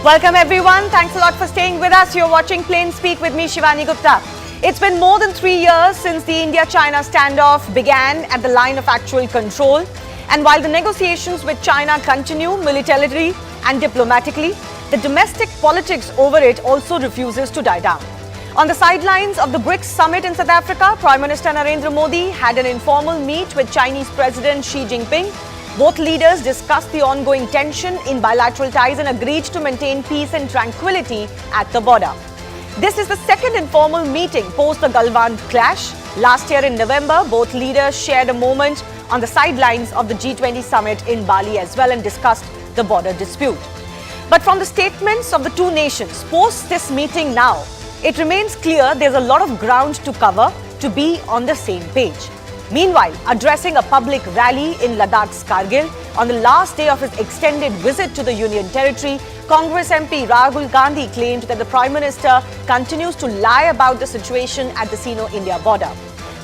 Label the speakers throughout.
Speaker 1: Welcome everyone. Thanks a lot for staying with us. You're watching Plain Speak with me, Shivani Gupta. It's been more than 3 years since the India-China standoff began at the line of actual control. And while the negotiations with China continue militarily and diplomatically, the domestic politics over it also refuses to die down. On the sidelines of the Brics summit in South Africa, Prime Minister Narendra Modi had an informal meet with Chinese President Xi Jinping. Both leaders discussed the ongoing tension in bilateral ties and agreed to maintain peace and tranquility at the border. This is the second informal meeting post the Galwan clash. Last year in November, both leaders shared a moment on the sidelines of the G20 summit in Bali as well and discussed the border dispute. But from the statements of the two nations post this meeting now, it remains clear there's a lot of ground to cover to be on the same page. Meanwhile, addressing a public rally in Ladakh's Kargil on the last day of his extended visit to the Union Territory, Congress MP Rahul Gandhi claimed that the Prime Minister continues to lie about the situation at the Sino-India border.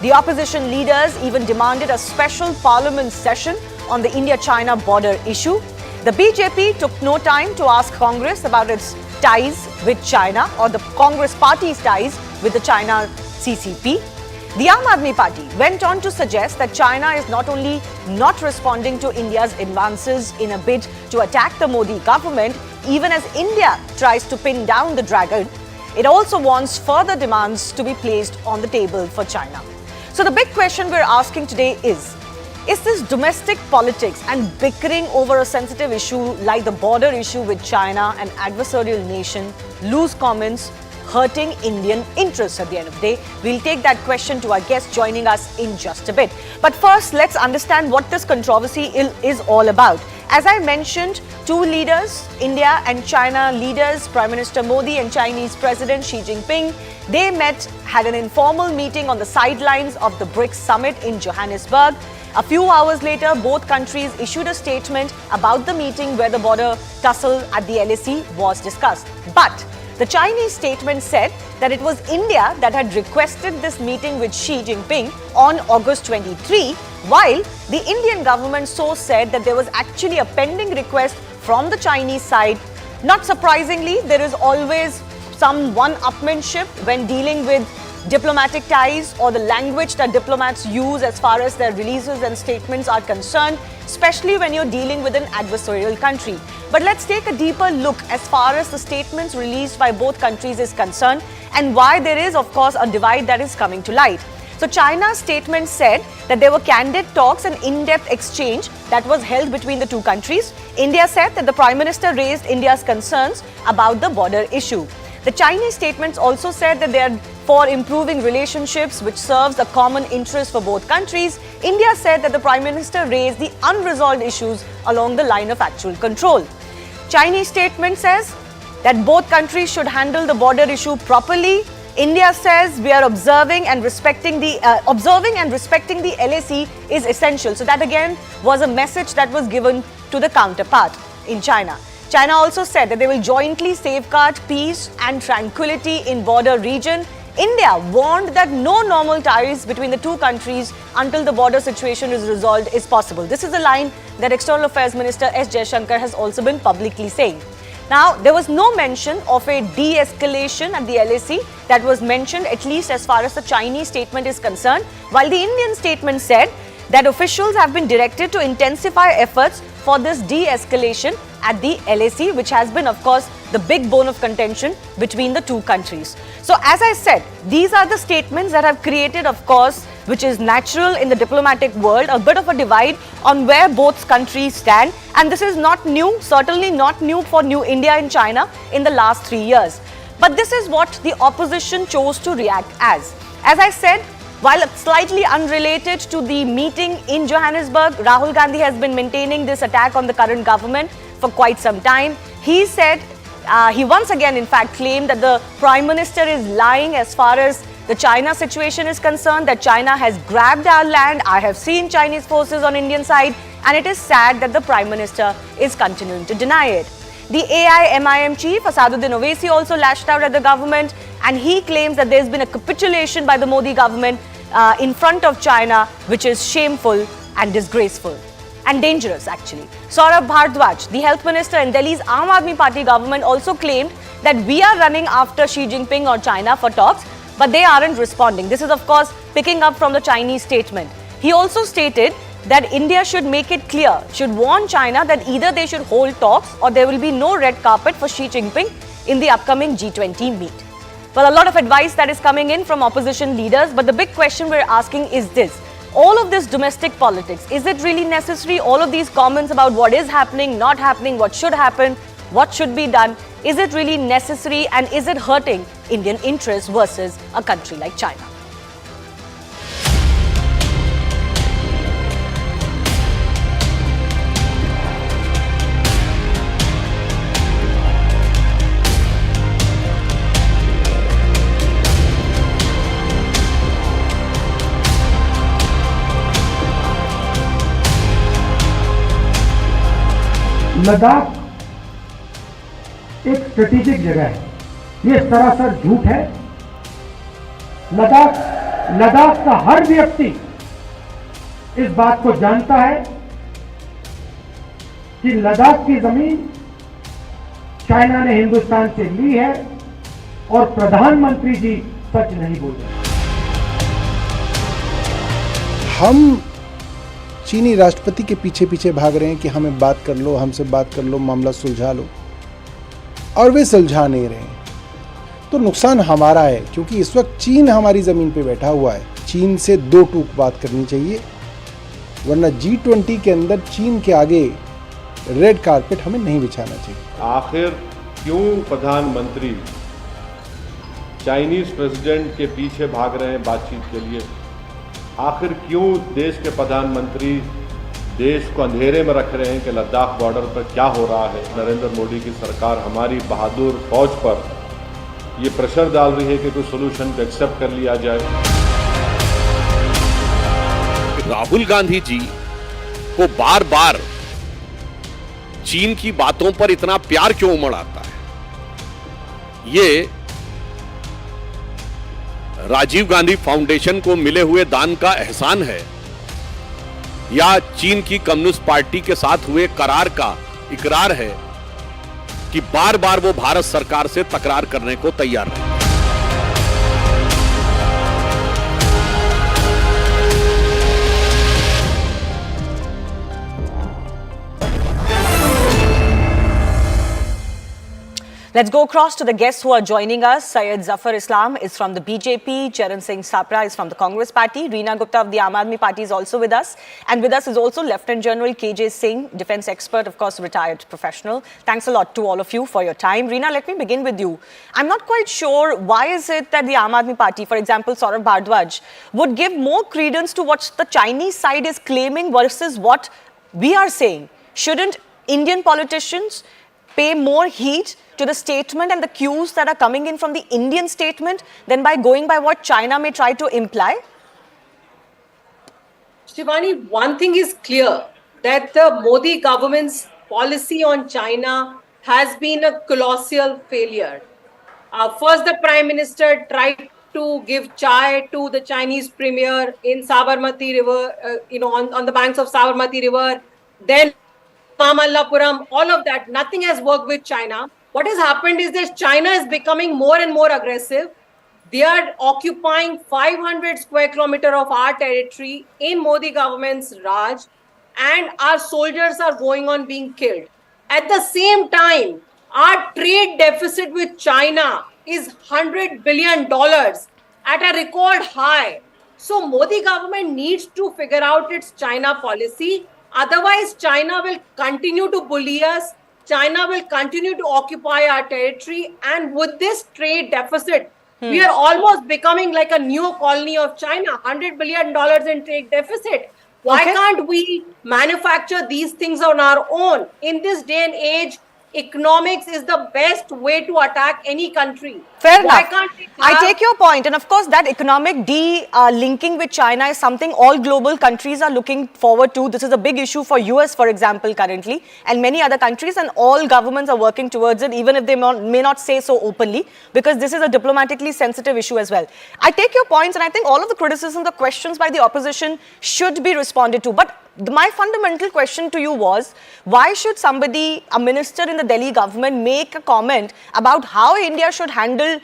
Speaker 1: The opposition leaders even demanded a special parliament session on the India-China border issue. The BJP took no time to ask Congress about its ties with China or the Congress party's ties with the China CCP. The Aam Aadmi Party went on to suggest that China is not only not responding to India's advances in a bid to attack the Modi government, even as India tries to pin down the dragon, it also wants further demands to be placed on the table for China. So the big question we're asking today is this domestic politics and bickering over a sensitive issue like the border issue with China, an adversarial nation, loose comments, hurting Indian interests at the end of the day? We'll take that question to our guest joining us in just a bit. But first, let's understand what this controversy is all about. As I mentioned, two leaders, India and China leaders, Prime Minister Modi and Chinese President Xi Jinping, they had an informal meeting on the sidelines of the Brics summit in Johannesburg. A few hours later, both countries issued a statement about the meeting where the border tussle at the LAC was discussed. But the Chinese statement said that it was India that had requested this meeting with Xi Jinping on August 23, while the Indian government source said that there was actually a pending request from the Chinese side. Not surprisingly, there is always some one-upmanship when dealing with diplomatic ties or the language that diplomats use as far as their releases and statements are concerned, especially when you're dealing with an adversarial country. But let's take a deeper look as far as the statements released by both countries is concerned and why there is, of course, a divide that is coming to light. So China's statement said that there were candid talks and in-depth exchange that was held between the two countries. India said that the Prime Minister raised India's concerns about the border issue. The Chinese statements also said that they are for improving relationships which serves a common interest for both countries. India said that the Prime Minister raised the unresolved issues along the line of actual control. Chinese statement says that both countries should handle the border issue properly. India says we are observing and respecting the LAC is essential. So that again was a message that was given to the counterpart in China. China also said that they will jointly safeguard peace and tranquility in border region. India warned that no normal ties between the two countries until the border situation is resolved is possible. This is a line that External Affairs Minister S. Jaishankar has also been publicly saying. Now, there was no mention of a de-escalation at the LAC that was mentioned, at least as far as the Chinese statement is concerned, while the Indian statement said that officials have been directed to intensify efforts for this de-escalation at the LAC, which has been, of course, the big bone of contention between the two countries. So, as I said, these are the statements that have created, of course, which is natural in the diplomatic world, a bit of a divide on where both countries stand. And this is not new, certainly not new for New India and China in the last 3 years. But this is what the opposition chose to react as. As I said, while slightly unrelated to the meeting in Johannesburg, Rahul Gandhi has been maintaining this attack on the current government for quite some time. He said, he once again in fact claimed that the Prime Minister is lying as far as the China situation is concerned, that China has grabbed our land. I have seen Chinese forces on Indian side, and it is sad that the Prime Minister is continuing to deny it. The AIMIM chief, Asaduddin Owaisi, also lashed out at the government, and he claims that there's been a capitulation by the Modi government in front of China, which is shameful and disgraceful. and dangerous actually. Saurabh Bhardwaj, the health minister in Delhi's Aam Aadmi Party government, also claimed that we are running after Xi Jinping or China for talks, but they aren't responding. This is of course picking up from the Chinese statement. He also stated that India should make it clear, should warn China that either they should hold talks or there will be no red carpet for Xi Jinping in the upcoming G20 meet. Well, a lot of advice that is coming in from opposition leaders, but the big question we're asking is this. All of this domestic politics, is it really necessary? All of these comments about what is happening, not happening, what should happen, what should be done, is it really necessary and is it hurting Indian interests versus a country like China?
Speaker 2: Ladakh एक strategic जगह है, ये सरासर झूठ है। लद्दाख का हर व्यक्ति इस बात को जानता है कि लद्दाख की जमीन चाइना ने हिंदुस्तान से ली है और प्रधानमंत्री जी सच नहीं बोल रहे।
Speaker 3: हम चीनी राष्ट्रपति के पीछे पीछे भाग रहे हैं कि हमें बात कर लो, हमसे बात कर लो, मामला सुलझा लो, और वे सुलझा नहीं रहे हैं। तो नुकसान हमारा है, क्योंकि इस वक्त चीन हमारी ज़मीन पे बैठा हुआ है। चीन से दो टूक बात करनी चाहिए, वरना G20 के अंदर चीन के आगे रेड कारपेट हमें नहीं बिछाना चाहिए।
Speaker 4: आखिर क्यों प्रधानमंत्री चाइनीज प्रेसिडेंट के पीछे भाग रहे हैं बातचीत के लिए? आखिर क्यों देश के प्रधानमंत्री देश को अंधेरे में रख रहे हैं कि लद्दाख बॉर्डर पर क्या हो रहा है? नरेंद्र मोदी की सरकार हमारी बहादुर फौज पर ये प्रेशर डाल रही है कि कोई सोल्यूशन को एक्सेप्ट कर लिया जाए।
Speaker 5: राहुल गांधी जी को बार बार चीन की बातों पर इतना प्यार क्यों उमड़ आता है? ये राजीव गांधी फाउंडेशन को मिले हुए दान का एहसान है या चीन की कम्युनिस्ट पार्टी के साथ हुए करार का इकरार है कि बार बार वो भारत सरकार से तकरार करने को तैयार है?
Speaker 1: Let's go across to the guests who are joining us. Syed Zafar Islam is from the BJP. Charan Singh Sapra is from the Congress Party. Reena Gupta of the Aam Aadmi Party is also with us. And with us is also Lieutenant General KJ Singh, defense expert, of course, retired professional. Thanks a lot to all of you for your time. Reena, let me begin with you. I'm not quite sure why is it that the Aam Aadmi Party, for example, Saurabh Bhardwaj, would give more credence to what the Chinese side is claiming versus what we are saying. Shouldn't Indian politicians pay more heed to the statement and the cues that are coming in from the Indian statement than by going by what China may try to imply?
Speaker 6: Shivani, one thing is clear, that the Modi government's policy on China has been a colossal failure. First, the Prime Minister tried to give chai to the Chinese premier in Sabarmati River, on the banks of Sabarmati River. Then Mamallapuram, all of that, nothing has worked with China. What has happened is that China is becoming more and more aggressive. They are occupying 500 square kilometers of our territory in Modi government's Raj, and our soldiers are going on being killed. At the same time, our trade deficit with China is $100 billion at a record high. So Modi government needs to figure out its China policy. Otherwise, China will continue to bully us. China will continue to occupy our territory. And with this trade deficit, we are almost becoming like a new colony of China, $100 billion in trade deficit. Why can't we manufacture these things on our own? In this day and age, economics is the best way to attack any country.
Speaker 1: Fair
Speaker 6: Why
Speaker 1: enough.
Speaker 6: can't we
Speaker 1: I
Speaker 6: have-
Speaker 1: take your point, and of course, that economic linking with China is something all global countries are looking forward to. This is a big issue for US, for example, currently, and many other countries, and all governments are working towards it, even if they may not say so openly, because this is a diplomatically sensitive issue as well. I take your points, and I think all of the criticisms, the questions by the opposition should be responded to. But my fundamental question to you was, why should somebody, a minister in the Delhi government, make a comment about how India should handle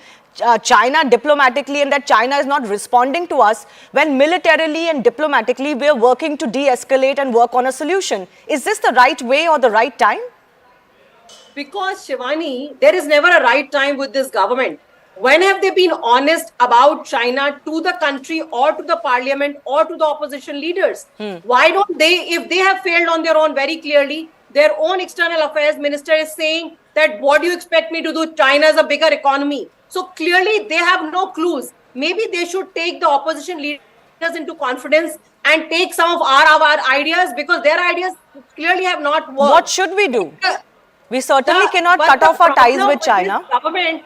Speaker 1: China diplomatically and that China is not responding to us when militarily and diplomatically we are working to de-escalate and work on a solution? Is this the right way or the right time?
Speaker 6: Because, Shivani, there is never a right time with this government. When have they been honest about China to the country or to the parliament or to the opposition leaders? Why don't they, if they have failed on their own very clearly, their own external affairs minister is saying that what do you expect me to do? China is a bigger economy. So clearly they have no clues. Maybe they should take the opposition leaders into confidence and take some of our ideas, because their ideas clearly have not worked.
Speaker 1: What should we do? We certainly cannot
Speaker 6: But
Speaker 1: cut
Speaker 6: the
Speaker 1: off our ties
Speaker 6: problem
Speaker 1: with China.
Speaker 6: This government,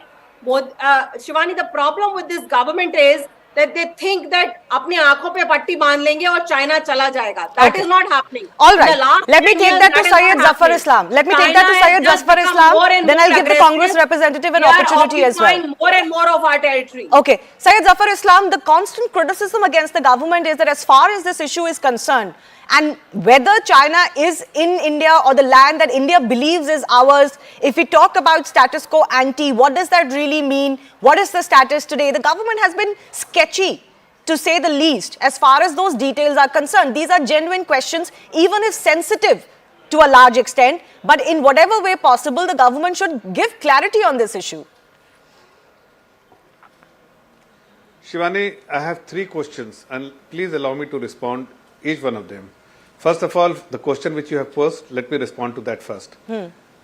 Speaker 6: Shivani, the problem with this government is that they think that अपनी आंखों पे पट्टी बांध लेंगे और China चला जाएगा. That is not happening.
Speaker 1: All
Speaker 6: In the
Speaker 1: right.
Speaker 6: last
Speaker 1: Let me
Speaker 6: 10
Speaker 1: take
Speaker 6: years,
Speaker 1: that to
Speaker 6: is
Speaker 1: Syed
Speaker 6: not
Speaker 1: Zafar
Speaker 6: happening.
Speaker 1: Islam. Let me take
Speaker 6: China
Speaker 1: that to
Speaker 6: has
Speaker 1: Syed
Speaker 6: just
Speaker 1: Zafar
Speaker 6: become
Speaker 1: Islam.
Speaker 6: more and
Speaker 1: Then
Speaker 6: more
Speaker 1: I'll give the Congress
Speaker 6: aggressive.
Speaker 1: representative an
Speaker 6: They are
Speaker 1: opportunity as well.
Speaker 6: occupying more and more of our territory.
Speaker 1: Okay. Syed Zafar Islam, the constant criticism against the government is that as far as this issue is concerned, and whether China is in India or the land that India believes is ours, if we talk about status quo ante, what does that really mean? What is the status today? The government has been sketchy, to say the least, as far as those details are concerned. These are genuine questions, even if sensitive to a large extent, but in whatever way possible, the government should give clarity on this issue.
Speaker 7: Shivani, I have three questions, and please allow me to respond each one of them. First of all, the question which you have posed, let me respond to that first.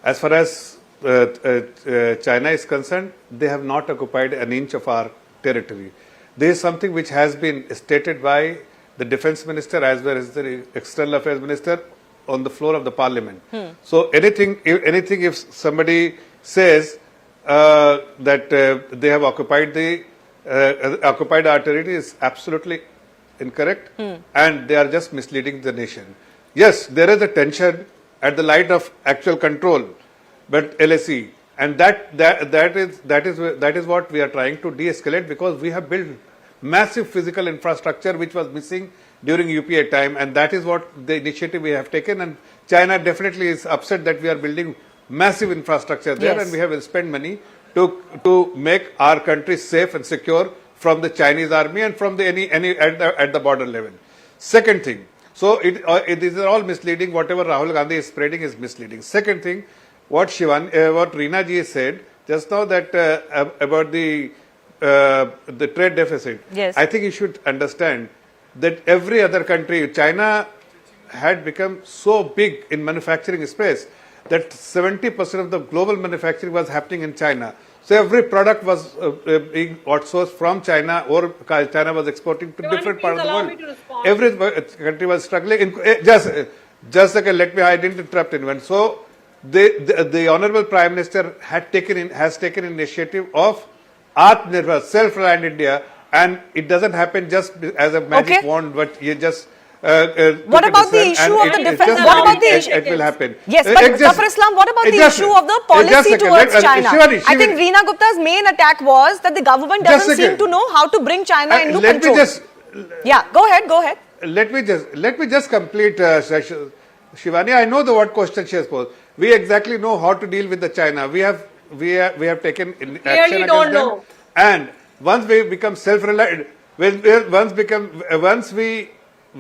Speaker 7: As far as China is concerned, they have not occupied an inch of our territory. This is something which has been stated by the defense minister as well as the external affairs minister on the floor of the parliament. So if somebody says that they have occupied our territory, is absolutely incorrect, and they are just misleading the nation. Yes, there is a tension at the light of actual control, but LSE, and that is what we are trying to de-escalate, because we have built massive physical infrastructure which was missing during UPA time, and that is what the initiative we have taken. And China definitely is upset that we are building massive infrastructure there,
Speaker 1: Yes.
Speaker 7: and we have spent money to make our country safe and secure from the Chinese army and from the any at the border level. Second thing, so it is all misleading. Whatever Rahul Gandhi is spreading is misleading. Second thing, what Reena ji said just now, that about the trade deficit.
Speaker 1: Yes.
Speaker 7: I think you should understand that every other country, China had become so big in manufacturing space that 70% of the global manufacturing was happening in China. So every product was being outsourced from China, or China was exporting to different parts of the
Speaker 6: allow
Speaker 7: world.
Speaker 6: me to respond.
Speaker 7: Every country was struggling. Just a second, I didn't interrupt anyone. So the Honorable Prime Minister has taken initiative of Atmanirbhar, self-reliant India, and it doesn't happen just as a magic
Speaker 1: Okay.
Speaker 7: wand, but you just
Speaker 1: What about the issue of the defense? What about the issue?
Speaker 7: It will happen.
Speaker 1: Yes, but Zafar Islam, what about the issue of the policy towards China? I think Reena Gupta's main attack was that the government
Speaker 7: Just
Speaker 1: doesn't
Speaker 7: a
Speaker 1: seem
Speaker 7: second.
Speaker 1: to know how to bring China into
Speaker 7: Let
Speaker 1: control.
Speaker 7: me just
Speaker 1: Yeah, go ahead.
Speaker 7: let me just complete, Shivani. I know what question she has posed. We exactly know how to deal with the China. We have taken action against
Speaker 6: don't
Speaker 7: them.
Speaker 6: know.
Speaker 7: And once we become self-reliant, once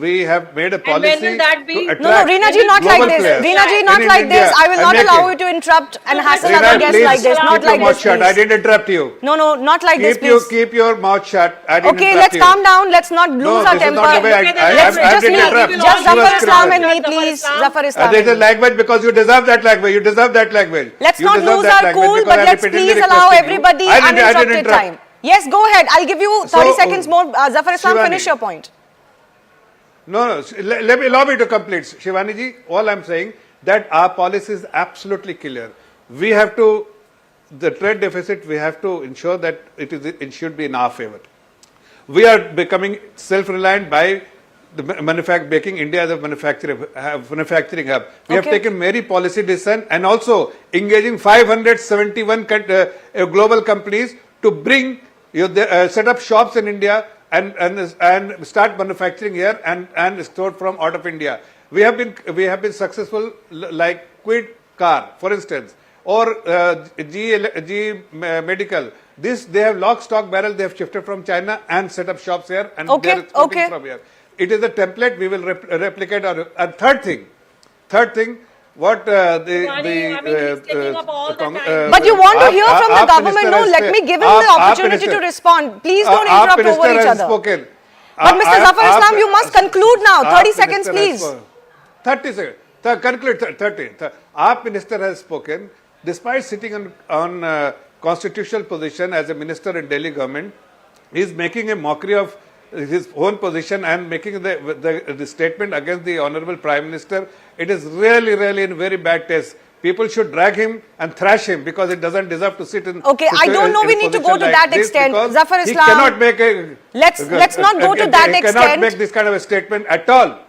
Speaker 7: we have made a policy
Speaker 6: when will that be?
Speaker 7: to attract
Speaker 1: No, Reena ji, not like
Speaker 7: global
Speaker 1: this.
Speaker 7: players.
Speaker 1: Reena ji, not
Speaker 7: In
Speaker 1: like
Speaker 7: India,
Speaker 1: this. I will
Speaker 7: I'm
Speaker 1: not allow
Speaker 7: making-
Speaker 1: you to interrupt and hassle
Speaker 7: Reena,
Speaker 1: other guests
Speaker 7: please
Speaker 1: like this.
Speaker 7: keep
Speaker 1: Not
Speaker 7: your
Speaker 1: like
Speaker 7: mouth
Speaker 1: this,
Speaker 7: shut. I
Speaker 1: please.
Speaker 7: didn't interrupt you.
Speaker 1: No, not like this, please.
Speaker 7: Keep your mouth shut. I didn't
Speaker 1: Okay,
Speaker 7: interrupt
Speaker 1: let's
Speaker 7: you.
Speaker 1: calm down. Let's not lose
Speaker 7: No,
Speaker 1: our
Speaker 7: this is
Speaker 1: temper.
Speaker 7: not the way I
Speaker 1: Let's just
Speaker 7: didn't
Speaker 1: me,
Speaker 7: interrupt.
Speaker 1: just
Speaker 7: She was
Speaker 1: Zafar Islam and
Speaker 7: scripted.
Speaker 1: me, please. Zafar Islam.
Speaker 7: There's a
Speaker 1: and me.
Speaker 7: language because you deserve that language. You deserve that language.
Speaker 1: Let's
Speaker 7: You
Speaker 1: not
Speaker 7: deserve
Speaker 1: lose
Speaker 7: that
Speaker 1: our
Speaker 7: language
Speaker 1: cool,
Speaker 7: because
Speaker 1: but
Speaker 7: I'm
Speaker 1: let's
Speaker 7: repeatedly
Speaker 1: please allow
Speaker 7: requesting you.
Speaker 1: everybody
Speaker 7: I didn't
Speaker 1: uninterrupted
Speaker 7: interrupt.
Speaker 1: time. Yes, go ahead. I'll give you 30 seconds more. Zafar Islam,
Speaker 7: Shivani.
Speaker 1: finish your point.
Speaker 7: No. Allow me to complete. Shivani ji, all I'm saying that our policy is absolutely clear. We have to the trade deficit, we have to ensure that it should be in our favor. We are becoming self-reliant by making India as a manufacturing hub. We have taken many policy decisions and also engaging 571 global companies to bring set up shops in India and start manufacturing here and store from out of India. We have been successful, like Quid Car, for instance, or G Medical. They have lock, stock, barrel. They have shifted from China and set up shops here, and they are exporting from here. It is a template we will replicate. And third thing, what
Speaker 1: But you want to hear from the government? No, let me give him the opportunity to respond. Please don't interrupt over each other. But Mr. Zafar Islam, you must conclude now. 30 seconds, please.
Speaker 7: 30 seconds. Conclude 30. Our minister has spoken. Despite sitting on constitutional position as a minister in Delhi government, he is making a mockery of his own position and making the statement against the Honorable Prime Minister. It is really in very bad taste. People should drag him and thrash him because it doesn't deserve to sit in.
Speaker 1: Okay, I don't know we need to go to that extent. Zafar Islam,
Speaker 7: he cannot make a.
Speaker 1: Let's not go to that extent.
Speaker 7: He cannot make this kind of a statement at all.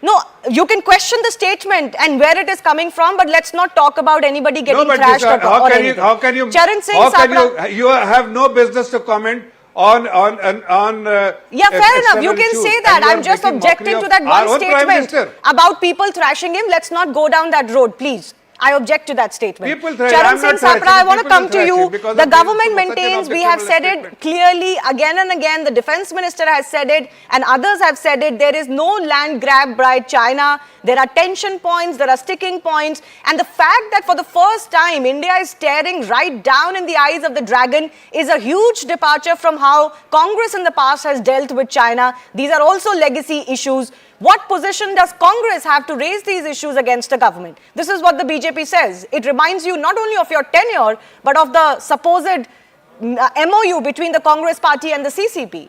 Speaker 1: No, you can question the statement and where it is coming from, but let's not talk about anybody getting thrashed or anything.
Speaker 7: How can you? You have no business to comment on.
Speaker 1: Yeah, fair enough. You can say that. I'm just objecting to that one statement about people thrashing him. Let's not go down that road, please. I object to that statement. Charan Singh Sapra, I want to come to you. The government maintains, we have said it clearly again and again, the defense minister has said it and others have said it, there is no land grab by China. There are tension points, there are sticking points, and the fact that for the first time India is staring right down in the eyes of the dragon is a huge departure from how Congress in the past has dealt with China. These are also legacy issues. What position does Congress have to raise these issues against the government? This is what the BJP says. It reminds you not only of your tenure, but of the supposed MOU between the Congress party and the CCP.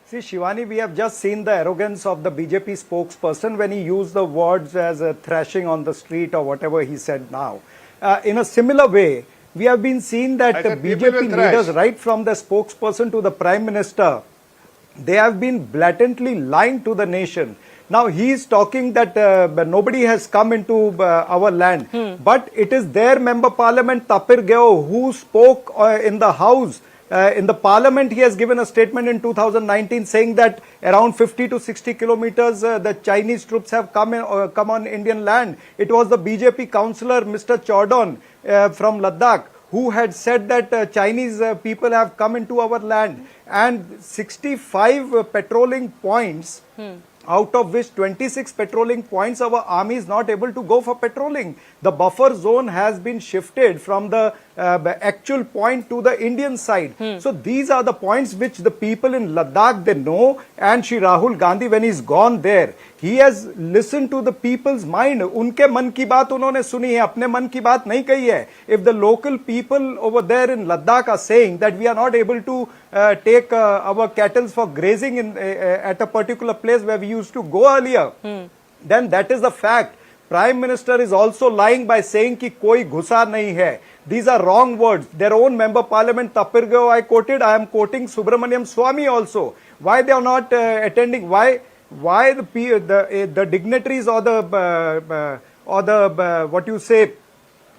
Speaker 8: See, Shivani, we have just seen the arrogance of the BJP spokesperson when he used the words as a thrashing on the street or whatever he said now. In a similar way, we have been seeing that the BJP leaders, right from the spokesperson to the Prime Minister, they have been blatantly lying to the nation. Now he is talking that nobody has come into our land, but it is their member parliament Tapir Geo who spoke in the house. In the parliament, he has given a statement in 2019 saying that around 50 to 60 kilometers the Chinese troops have come on Indian land. It was the BJP councillor Mr. Chaudhon from Ladakh who had said that Chinese people have come into our land, and 65 patrolling points, out of which 26 patrolling points our army is not able to go for patrolling. The buffer zone has been shifted from the actual point to the Indian side. So these are the points which the people in Ladakh, they know, and Shri Rahul Gandhi, when he's gone there, he has listened to the people's mind. Unke man ki baat unhone suni hai, apne man ki baat nahi kahi hai. If the local people over there in Ladakh are saying that we are not able to take our cattle for grazing at a particular place where we used to go earlier, then that is the fact. Prime Minister is also lying by saying ki koi ghusa nahi hai. These are wrong words. Their own member parliament Tapir Geo I quoted. I am quoting Subramaniam Swamy also. Why they are not attending? Why the dignitaries or the what you say,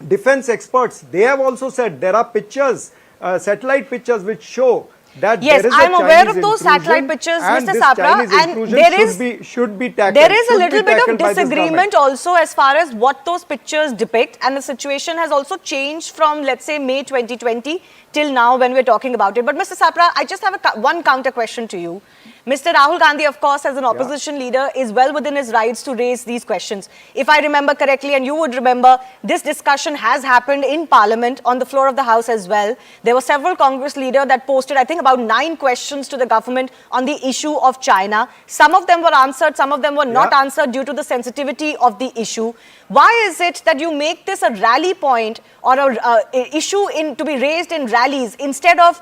Speaker 8: defense experts, they have also said there are pictures, satellite pictures which show that
Speaker 1: yes,
Speaker 8: there is
Speaker 1: I'm aware of those satellite pictures, Mr. Sapra, and
Speaker 8: should be tackled.
Speaker 1: There is a little bit of disagreement also as far as what those pictures depict, and the situation has also changed from, let's say, May 2020 till now when we're talking about it. But Mr. Sapra, I just have one counter question to you. Mr. Rahul Gandhi, of course, as an opposition leader, is well within his rights to raise these questions. If I remember correctly, and you would remember, this discussion has happened in Parliament on the floor of the House as well. There were several Congress leaders that posted, I think, about 9 questions to the government on the issue of China. Some of them were answered, some of them were not answered due to the sensitivity of the issue. Why is it that you make this a rally point or an issue to be raised in rallies instead of,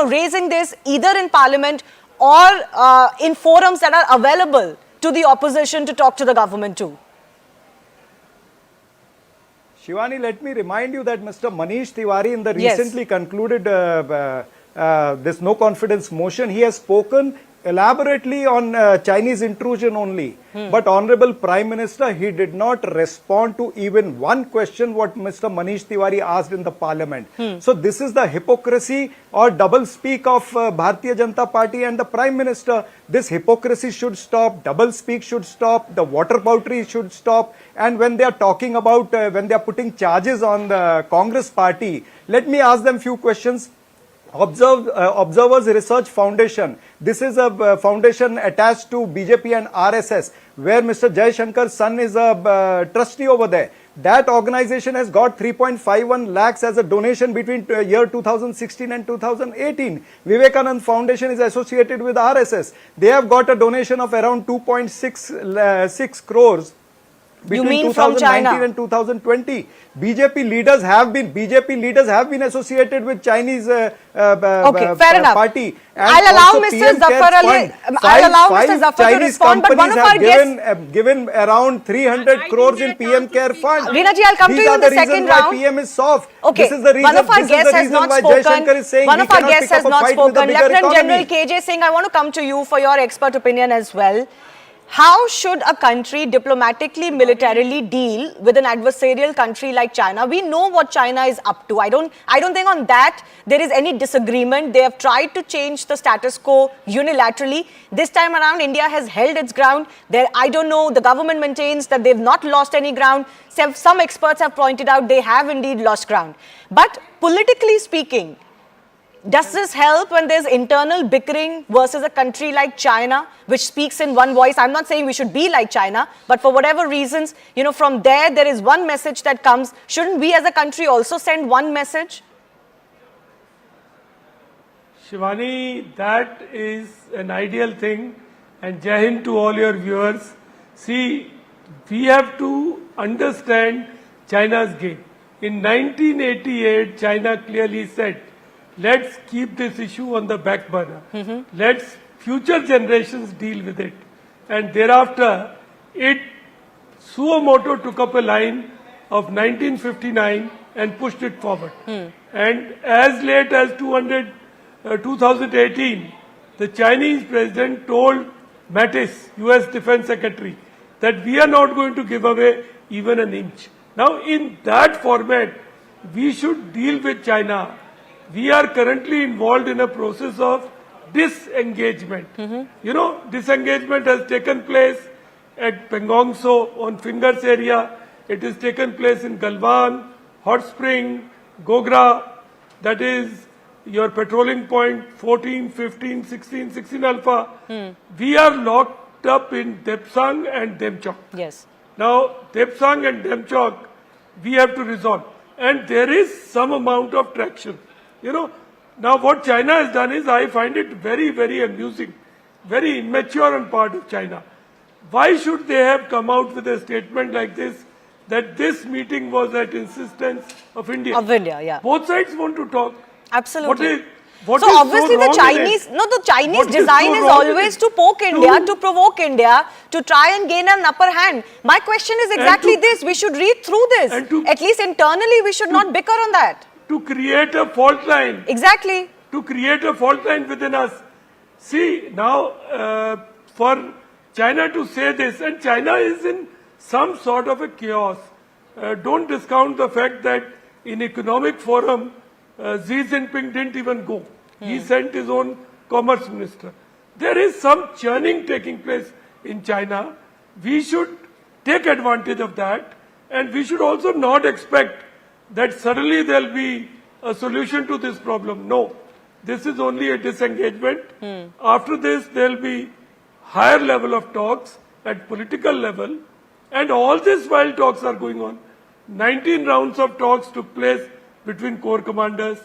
Speaker 1: raising this either in Parliament or in forums that are available to the opposition to talk to the government too?
Speaker 8: Shivani, let me remind you that Mr. Manish Tiwari in the
Speaker 1: Yes.
Speaker 8: recently concluded this no confidence motion, he has spoken elaborately on Chinese intrusion only. But Honorable Prime Minister, he did not respond to even one question what Mr. Manish Tiwari asked in the parliament. So this is the hypocrisy or double speak of Bharatiya Janata Party and the Prime Minister. This hypocrisy should stop, double speak should stop, the water boutry should stop. And when they are talking about, when they are putting charges on the Congress party, let me ask them few questions. Observers Research Foundation. This is a foundation attached to BJP and RSS, where Mr. Jai Shankar's son is a trustee over there. That organization has got 3.51 lakhs as a donation between year 2016 and 2018. Vivekanand Foundation is associated with RSS. They have got a donation of around 2.6 crores. Between
Speaker 1: mean from
Speaker 8: 2019
Speaker 1: China?
Speaker 8: and 2020, BJP leaders have been associated with Chinese
Speaker 1: Okay, fair enough.
Speaker 8: party. And
Speaker 1: I'll allow
Speaker 8: also
Speaker 1: Mr.
Speaker 8: PM
Speaker 1: Zafar
Speaker 8: Cares
Speaker 1: Ali-
Speaker 8: Fund.
Speaker 1: I'll allow
Speaker 8: Five
Speaker 1: Mr. Zafar to
Speaker 8: Chinese
Speaker 1: respond, but one
Speaker 8: companies
Speaker 1: of our
Speaker 8: have given around 300 crores in PM Care Fund.
Speaker 1: Reena ji, I'll come to
Speaker 8: These
Speaker 1: you
Speaker 8: are
Speaker 1: in the
Speaker 8: reasons
Speaker 1: second
Speaker 8: why
Speaker 1: round.
Speaker 8: PM is soft.
Speaker 1: Okay,
Speaker 8: This is the reason.
Speaker 1: one of our
Speaker 8: this is
Speaker 1: guests
Speaker 8: the
Speaker 1: has
Speaker 8: reason
Speaker 1: not
Speaker 8: why
Speaker 1: spoken.
Speaker 8: Jaishankar is saying
Speaker 1: One
Speaker 8: he
Speaker 1: of our
Speaker 8: cannot
Speaker 1: guests
Speaker 8: pick
Speaker 1: has
Speaker 8: up a
Speaker 1: not
Speaker 8: fight with a
Speaker 1: spoken.
Speaker 8: bigger
Speaker 1: Lieutenant
Speaker 8: economy.
Speaker 1: General KJ Singh, I want to come to you for your expert opinion as well. How should a country diplomatically, militarily deal with an adversarial country like China? We know what China is up to. I don't think on that there is any disagreement. They have tried to change the status quo unilaterally. This time around, India has held its ground. I don't know, the government maintains that they've not lost any ground. Some experts have pointed out they have indeed lost ground. But politically speaking, does this help when there's internal bickering versus a country like China, which speaks in one voice? I'm not saying we should be like China, but for whatever reasons, from there is one message that comes. Shouldn't we as a country also send one message?
Speaker 9: Shivani, that is an ideal thing. And Jai Hind to all your viewers. See, we have to understand China's game. In 1988, China clearly said, let's keep this issue on the back burner. Let's future generations deal with it. And thereafter, suo moto took up a line of 1959 and pushed it forward. And as late as 2018, the Chinese president told Mattis, U.S. Defense Secretary, that we are not going to give away even an inch. Now, in that format, we should deal with China. We are currently involved in a process of disengagement. Disengagement has taken place at Pangong Tso on Fingers area. It has taken place in Galwan, Hot Spring, Gogra, that is your patrolling point 14, 15, 16, 16 Alpha. We are locked up in Depsang and Demchok.
Speaker 1: Yes.
Speaker 9: Now, Depsang and Demchok, we have to resolve. And there is some amount of traction. Now what China has done is, I find it very, very amusing, very immature on part of China. Why should they have come out with a statement like this, that this meeting was at insistence of India?
Speaker 1: Of India, yeah.
Speaker 9: Both sides want to talk.
Speaker 1: Absolutely.
Speaker 9: What
Speaker 1: So
Speaker 9: is
Speaker 1: obviously
Speaker 9: wrong
Speaker 1: the Chinese, the Chinese
Speaker 9: What is
Speaker 1: design
Speaker 9: so
Speaker 1: is
Speaker 9: wrong with
Speaker 1: always
Speaker 9: it?
Speaker 1: to poke India, to provoke India, to try and gain an upper hand. My question is exactly this. We should read through this. At least internally, we should not bicker on that.
Speaker 9: To create a fault line.
Speaker 1: Exactly.
Speaker 9: To create a fault line within us. See, now, for China to say this, and China is in some sort of a chaos. Don't discount the fact that in economic forum, Xi Jinping didn't even go. He sent his own commerce minister. There is some churning taking place in China. We should take advantage of that, and we should also not expect that suddenly there will be a solution to this problem. No, this is only a disengagement. After this, there will be higher level of talks at political level, and all this while talks are going on. 19 rounds of talks took place between corps commanders.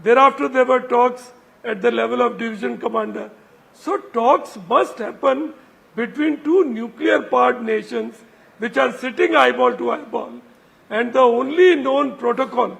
Speaker 9: Thereafter, there were talks at the level of division commander. So talks must happen between two nuclear-powered nations which are sitting eyeball to eyeball. And the only known protocol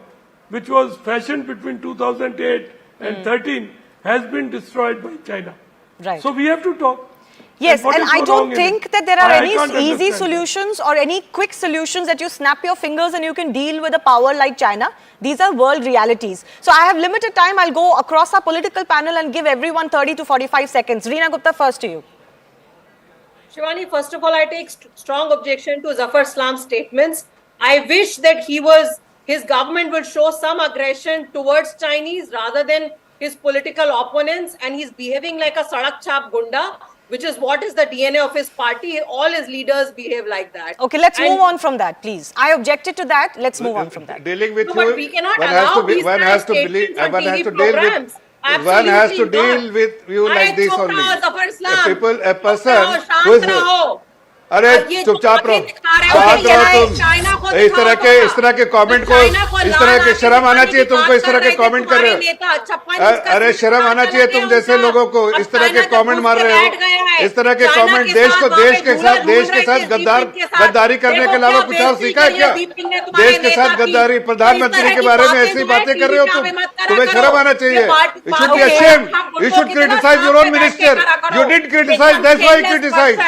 Speaker 9: which was fashioned between 2008 and 13 has been destroyed by China.
Speaker 1: Right.
Speaker 9: So we have to talk.
Speaker 1: Yes,
Speaker 9: what
Speaker 1: and
Speaker 9: is so
Speaker 1: I
Speaker 9: wrong
Speaker 1: don't
Speaker 9: in
Speaker 1: think
Speaker 9: it?
Speaker 1: that there are
Speaker 9: I
Speaker 1: any
Speaker 9: can't
Speaker 1: easy
Speaker 9: understand that.
Speaker 1: solutions or any quick solutions that you snap your fingers and you can deal with a power like China. These are world realities. So I have limited time. I'll go across our political panel and give everyone 30 to 45 seconds. Reena Gupta, first to you.
Speaker 6: Shivani, first of all, I take strong objection to Zafar Islam's statements. I wish that his government would show some aggression towards Chinese rather than his political opponents, and he's behaving like a sadak chap gunda, which is what is the DNA of his party. All his leaders behave like that.
Speaker 1: Okay, let's move on from that, please. I objected to that. Let's move on from that.
Speaker 7: Dealing with
Speaker 6: No,
Speaker 7: you,
Speaker 6: but we cannot allow these
Speaker 7: one
Speaker 6: kind
Speaker 7: has
Speaker 6: of
Speaker 7: to believe,
Speaker 6: statements on
Speaker 7: one has
Speaker 6: TV
Speaker 7: to deal
Speaker 6: programs.
Speaker 7: with, one has to
Speaker 6: Absolutely
Speaker 7: deal
Speaker 6: not.
Speaker 7: with you like this
Speaker 6: Chop
Speaker 7: only.
Speaker 6: raho, Zafar Islam.
Speaker 7: A person
Speaker 6: Chop
Speaker 7: who is,
Speaker 6: raho.
Speaker 7: अरे
Speaker 6: ये
Speaker 7: चुपचाप
Speaker 6: जो
Speaker 7: रहो,
Speaker 6: आंखें दिखा रहे हो,
Speaker 7: शांत
Speaker 6: ये
Speaker 7: रहो
Speaker 6: चाइना को
Speaker 7: तुम। इस तरह के कमेंट को, इस तरह के शर्म आना चाहिए तुमको, इस तरह के कमेंट कर रहे हो। अरे शर्म आना चाहिए तुम जैसे लोगों को, इस तरह के कमेंट मार रहे हो, इस तरह के कमेंट देश के साथ गद्दारी करने के अलावा कुछ और सीखा है क्या? देश के साथ गद्दारी, प्रधानमंत्री के बारे में ऐसी बातें कर रहे हो तुम, तुम्हें शर्म आना चाहिए। You should be ashamed. You should criticize your own minister. You didn't criticize, that's why you criticize.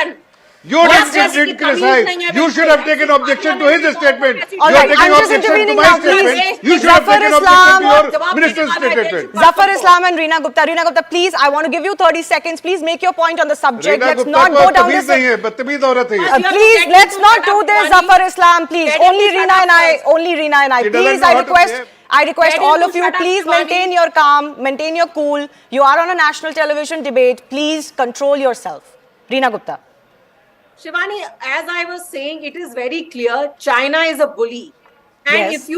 Speaker 7: You didn't criticize. You should have taken objection to his statement.
Speaker 1: All
Speaker 7: You are
Speaker 1: right,
Speaker 7: taking
Speaker 1: I'm just
Speaker 7: objection to
Speaker 1: intervening
Speaker 7: my
Speaker 1: now,
Speaker 7: statement.
Speaker 1: please.
Speaker 7: You should have
Speaker 1: Zafar
Speaker 7: taken
Speaker 1: Islam.
Speaker 7: objection to your minister's statement.
Speaker 1: Zafar Islam and Reena Gupta. Reena Gupta, please, I want to give you 30 seconds. Please make your point on the subject.
Speaker 7: Reena
Speaker 1: Let's
Speaker 7: Gupta
Speaker 1: not
Speaker 7: को
Speaker 1: go down
Speaker 7: तमीज
Speaker 1: this.
Speaker 7: नहीं है, बदतमीज औरत है ये।
Speaker 1: Please, let's not do this, Zafar Islam, please. Only Reena and I, only Reena and I.
Speaker 7: She doesn't
Speaker 1: Please,
Speaker 7: know how to behave.
Speaker 1: I request
Speaker 6: Get
Speaker 1: all
Speaker 6: him
Speaker 1: of
Speaker 6: to
Speaker 1: you,
Speaker 6: shut up,
Speaker 1: please
Speaker 6: Shivani.
Speaker 1: maintain your calm, maintain your cool. You are on a national television debate. Please control yourself. Reena Gupta.
Speaker 6: Shivani, as I was saying, it is very clear China is a bully. And
Speaker 1: Yes.
Speaker 6: if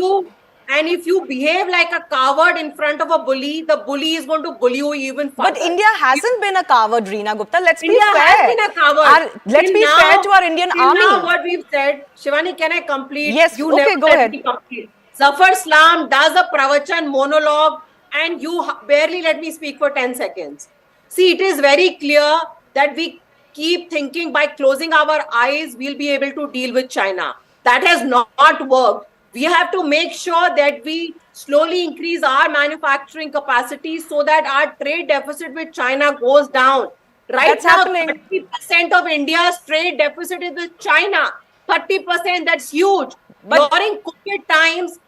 Speaker 6: you behave like a coward in front of a bully, the bully is going to bully you even further.
Speaker 1: But India hasn't been a coward, Reena Gupta. Let's
Speaker 6: India
Speaker 1: be fair.
Speaker 6: has been a coward.
Speaker 1: Let's be fair to our Indian
Speaker 6: till
Speaker 1: army.
Speaker 6: Now what we've said, Shivani, can I complete?
Speaker 1: Yes,
Speaker 6: you
Speaker 1: okay,
Speaker 6: never
Speaker 1: go
Speaker 6: let
Speaker 1: ahead.
Speaker 6: me complete. Zafar Islam does a pravachan monologue and you barely let me speak for 10 seconds. See, it is very clear that we keep thinking by closing our eyes, we'll be able to deal with China. That has not worked. We have to make sure that we slowly increase our manufacturing capacity so that our trade deficit with China goes down. Right
Speaker 1: That's
Speaker 6: now,
Speaker 1: happening.
Speaker 6: 30% of India's trade deficit is with China. 30%, that's huge.
Speaker 1: But
Speaker 6: during COVID times,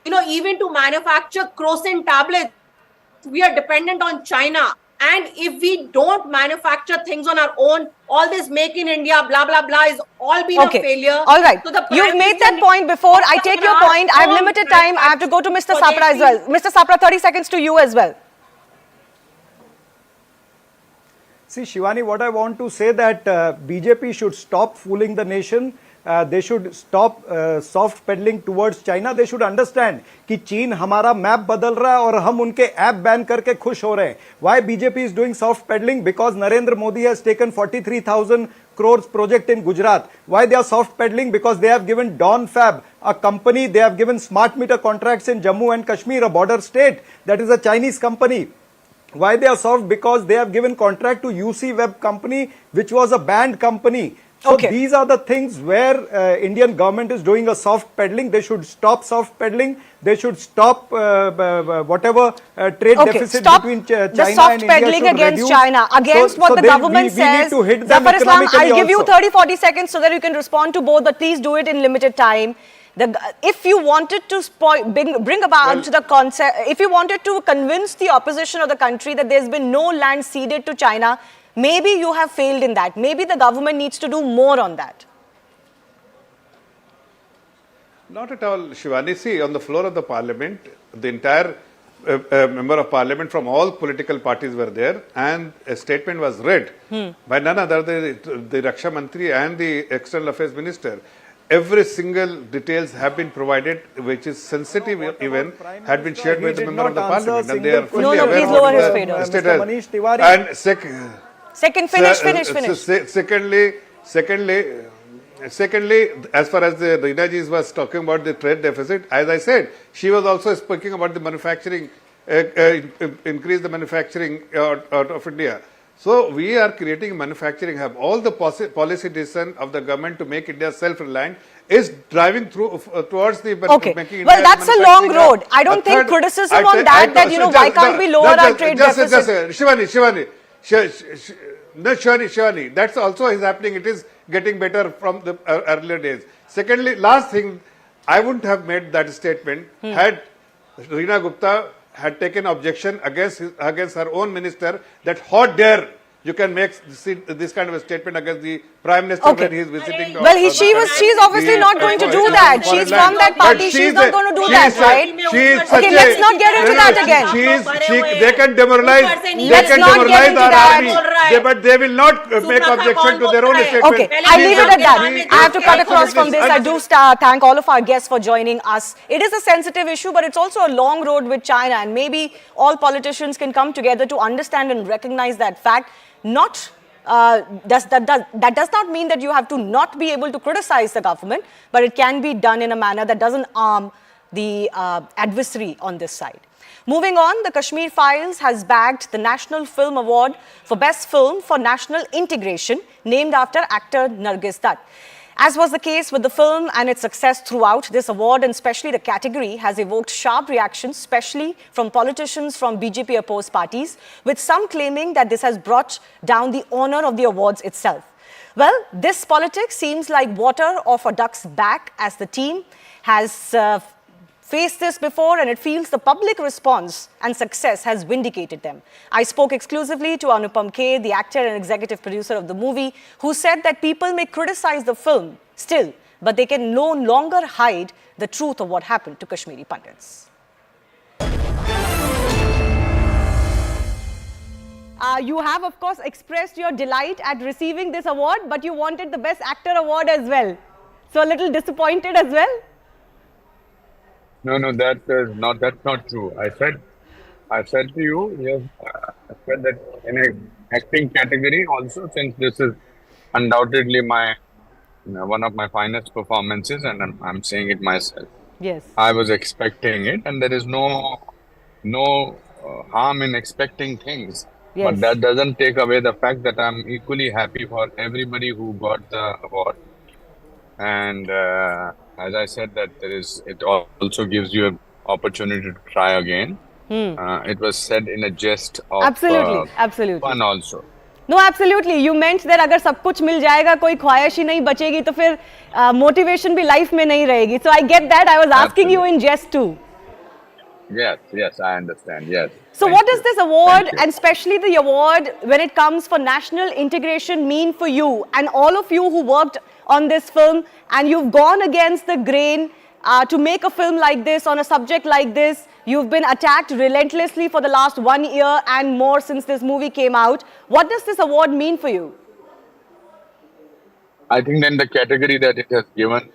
Speaker 6: even to manufacture crocin tablets, we are dependent on China. And if we don't manufacture things on our own, all this make in India, blah, blah, blah, is all been a failure.
Speaker 1: All right.
Speaker 6: So the
Speaker 1: You've
Speaker 6: Prime
Speaker 1: made that
Speaker 6: Minister
Speaker 1: point before. I take your point. I have limited time. I have to go to Mr. Sapra as well. Mr. Sapra, 30 seconds to you as well.
Speaker 8: See, Shivani, what I want to say that BJP should stop fooling the nation. They should stop soft peddling towards China. They should understand कि चीन हमारा map बदल रहा है और हम उनके app ban करके खुश हो रहे हैं. Why BJP is doing soft peddling? Because Narendra Modi has taken 43,000 crores project in Gujarat. Why they are soft peddling? Because they have given Dawn Fab, a company, they have given smart meter contracts in Jammu and Kashmir, a border state. That is a Chinese company. Why they are soft? Because they have given contract to UC Web company, which was a banned company. So these are the things where Indian government is doing a soft peddling. They should stop soft peddling. They should stop whatever trade deficit between China
Speaker 1: the soft
Speaker 8: and
Speaker 1: peddling
Speaker 8: India should
Speaker 1: against
Speaker 8: reduce.
Speaker 1: China, against what the government
Speaker 8: we need
Speaker 1: says.
Speaker 8: to hit them
Speaker 1: Zafar Islam,
Speaker 8: economically
Speaker 1: I'll give you
Speaker 8: also.
Speaker 1: 30-40 seconds so that you can respond to both, but please do it in limited time. If you wanted to bring about to the concept, if you wanted to convince the opposition of the country that there's been no land ceded to China, maybe you have failed in that. Maybe the government needs to do more on that.
Speaker 7: Not at all, Shivani. See, on the floor of the parliament, the entire member of parliament from all political parties were there, and a statement was read by none other than the Raksha Mantri and the External Affairs Minister. Every single details have been provided, which is sensitive even, had been shared with the member of the parliament, and they are fully aware
Speaker 1: please lower his
Speaker 7: of
Speaker 1: fader.
Speaker 7: the status.
Speaker 8: Manish Tiwari.
Speaker 7: And secondly, as far as the Reena ji was talking about the trade deficit, as I said, she was also speaking about the manufacturing, increase the manufacturing out of India. So we are creating manufacturing hub. All the policy decision of the government to make India self-reliant is driving towards the making India.
Speaker 1: Well, that's a long road. I don't think criticism on that, why can't we lower our trade deficit?
Speaker 7: Shivani, No, surely. That's also is happening. It is getting better from the earlier days. Secondly, last thing, I wouldn't have made that statement had Reena Gupta had taken objection against her own minister that how dare you can make this kind of a statement against the Prime Minister when he is visiting.
Speaker 1: Well, she's obviously not going to do that. She's from that party. She's not going to do that, right? Okay, let's not get into that again.
Speaker 7: They can demoralize. They can demoralize our army, but they will not make objection to their own statement.
Speaker 1: Okay, I'll leave it at that. I have to cut across from this. I do thank all of our guests for joining us. It is a sensitive issue, but it's also a long road with China, and maybe all politicians can come together to understand and recognize that fact. That does not mean that you have to not be able to criticize the government, but it can be done in a manner that doesn't harm the adversary on this side. Moving on, the Kashmir Files has bagged the National Film Award for Best Film for National Integration, named after actor Nargis Dutt. As was the case with the film and its success throughout, this award, and especially the category, has evoked sharp reactions, especially from politicians from BJP-opposed parties, with some claiming that this has brought down the honor of the awards itself. Well, this politics seems like water off a duck's back, as the team has faced this before, and it feels the public response and success has vindicated them. I spoke exclusively to Anupam K, the actor and executive producer of the movie, who said that people may criticize the film still, but they can no longer hide the truth of what happened to Kashmiri Pandits. You have, of course, expressed your delight at receiving this award, but you wanted the Best Actor award as well. So a little disappointed as well?
Speaker 10: No, that's not true. I said to you, yes, I said that in an acting category also, since this is undoubtedly one of my finest performances, and I'm saying it myself.
Speaker 1: Yes.
Speaker 10: I was expecting it, and there is no harm in expecting things.
Speaker 1: Yes.
Speaker 10: But that doesn't take away the fact that I'm equally happy for everybody who got the award. And as I said, that it also gives you an opportunity to try again. It was said in a jest of
Speaker 1: absolutely
Speaker 10: fun also.
Speaker 1: No, absolutely. You meant that अगर सब कुछ मिल जाएगा, कोई ख्वाहिश ही नहीं बचेगी, तो फिर motivation भी life में नहीं रहेगी. So I get that. I was asking you in jest too.
Speaker 10: Yes, I understand. Yes.
Speaker 1: So what does this award, and especially the award when it comes for national integration, mean for you and all of you who worked on this film, and you've gone against the grain to make a film like this on a subject like this? You've been attacked relentlessly for the last 1 year and more since this movie came out. What does this award mean for you?
Speaker 10: I think then the category that it has given,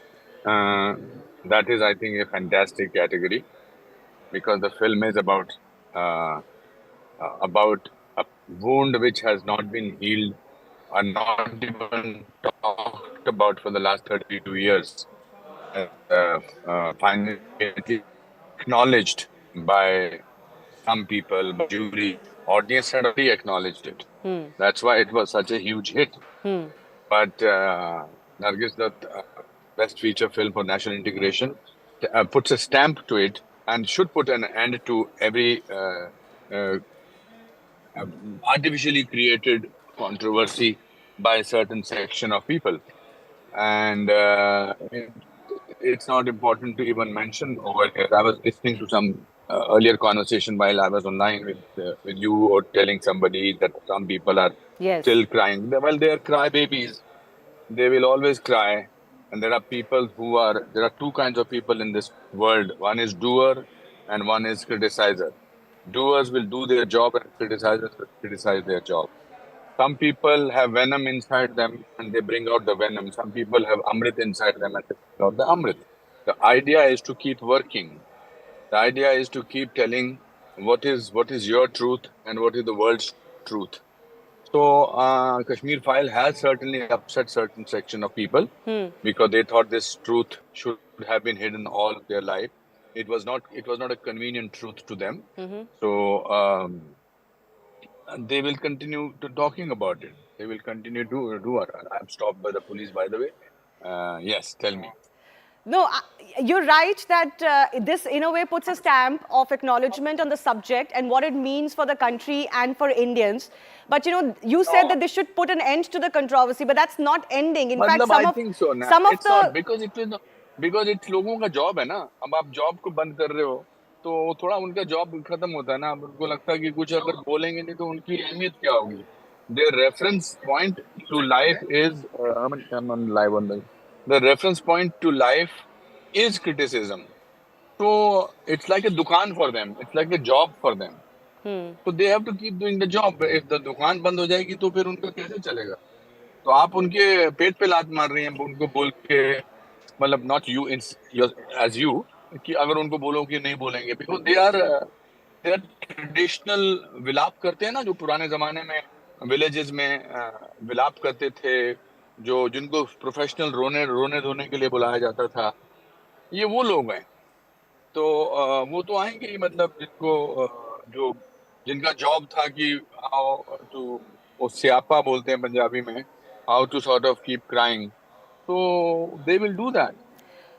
Speaker 10: that is, I think, a fantastic category, because the film is about a wound which has not been healed or not even talked about for the last 32 years. Finally acknowledged by some people, by jury, audience had already acknowledged it. That's why it was such a huge hit. But Nargis Dutt, Best Feature Film for National Integration, puts a stamp to it and should put an end to every artificially created controversy by a certain section of people. And it's not important to even mention over here. I was listening to some earlier conversation while I was online with you, or telling somebody that some people are still crying. Well, they are crybabies. They will always cry. And there are people there are two kinds of people in this world. One is doer and one is criticizer. Doers will do their job and criticizers will criticize their job. Some people have venom inside them and they bring out the venom. Some people have Amrit inside them and they bring out the Amrit. The idea is to keep working. The idea is to keep telling what is your truth and what is the world's truth. So Kashmir File has certainly upset certain section of people because they thought this truth should have been hidden all of their life. It was not a convenient truth to them. So they will continue to talking about it. They will continue to do it. I'm stopped by the police, by the way. Yes, tell me.
Speaker 1: No, you're right that this in a way puts a stamp of acknowledgement on the subject and what it means for the country and for Indians. But you said that this should put an end to the controversy, but that's not ending. In fact,
Speaker 10: मतलब I think so ना.
Speaker 1: some of
Speaker 10: It's not
Speaker 1: the
Speaker 10: because it's लोगों का job है ना. अब आप job को बंद कर रहे हो तो थोड़ा उनका जॉब खत्म होता है ना. अब उनको लगता है कि कुछ अगर बोलेंगे नहीं तो उनकी अहमियत क्या होगी. Their reference point to life is I'm on live on the reference point to life is criticism. So it's like a दुकान for them. It's like a job for them. So they have to keep doing the job. If the दुकान बंद हो जाएगी तो फिर उनका कैसे चलेगा. तो आप उनके पेट पे लात मार रही हैं उनको बोल के. मतलब नॉट यू एज यू कि अगर उनको बोलो कि नहीं बोलेंगे बिकॉज दे आर ट्रेडिशनल विलाप करते हैं ना जो पुराने जमाने में विलेजेस में विलाप करते थे जो जिनको प्रोफेशनल रोने धोने के लिए बुलाया जाता था. ये वो लोग हैं. तो वो तो आएंगे ही मतलब जो जिनका जॉब था कि हाउ टू वो स्यापा बोलते हैं पंजाबी में how to sort of keep crying. So they will do that.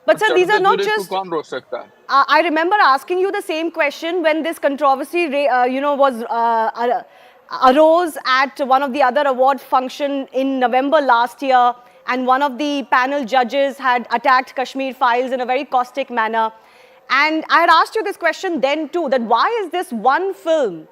Speaker 1: But sir, these are not just.
Speaker 10: कौन रोक सकता है?
Speaker 1: I remember asking you the same question when this controversy, was arose at one of the other award function in November last year, and one of the panel judges had attacked Kashmir Files in a very caustic manner. And I had asked you this question then too, that why is this one film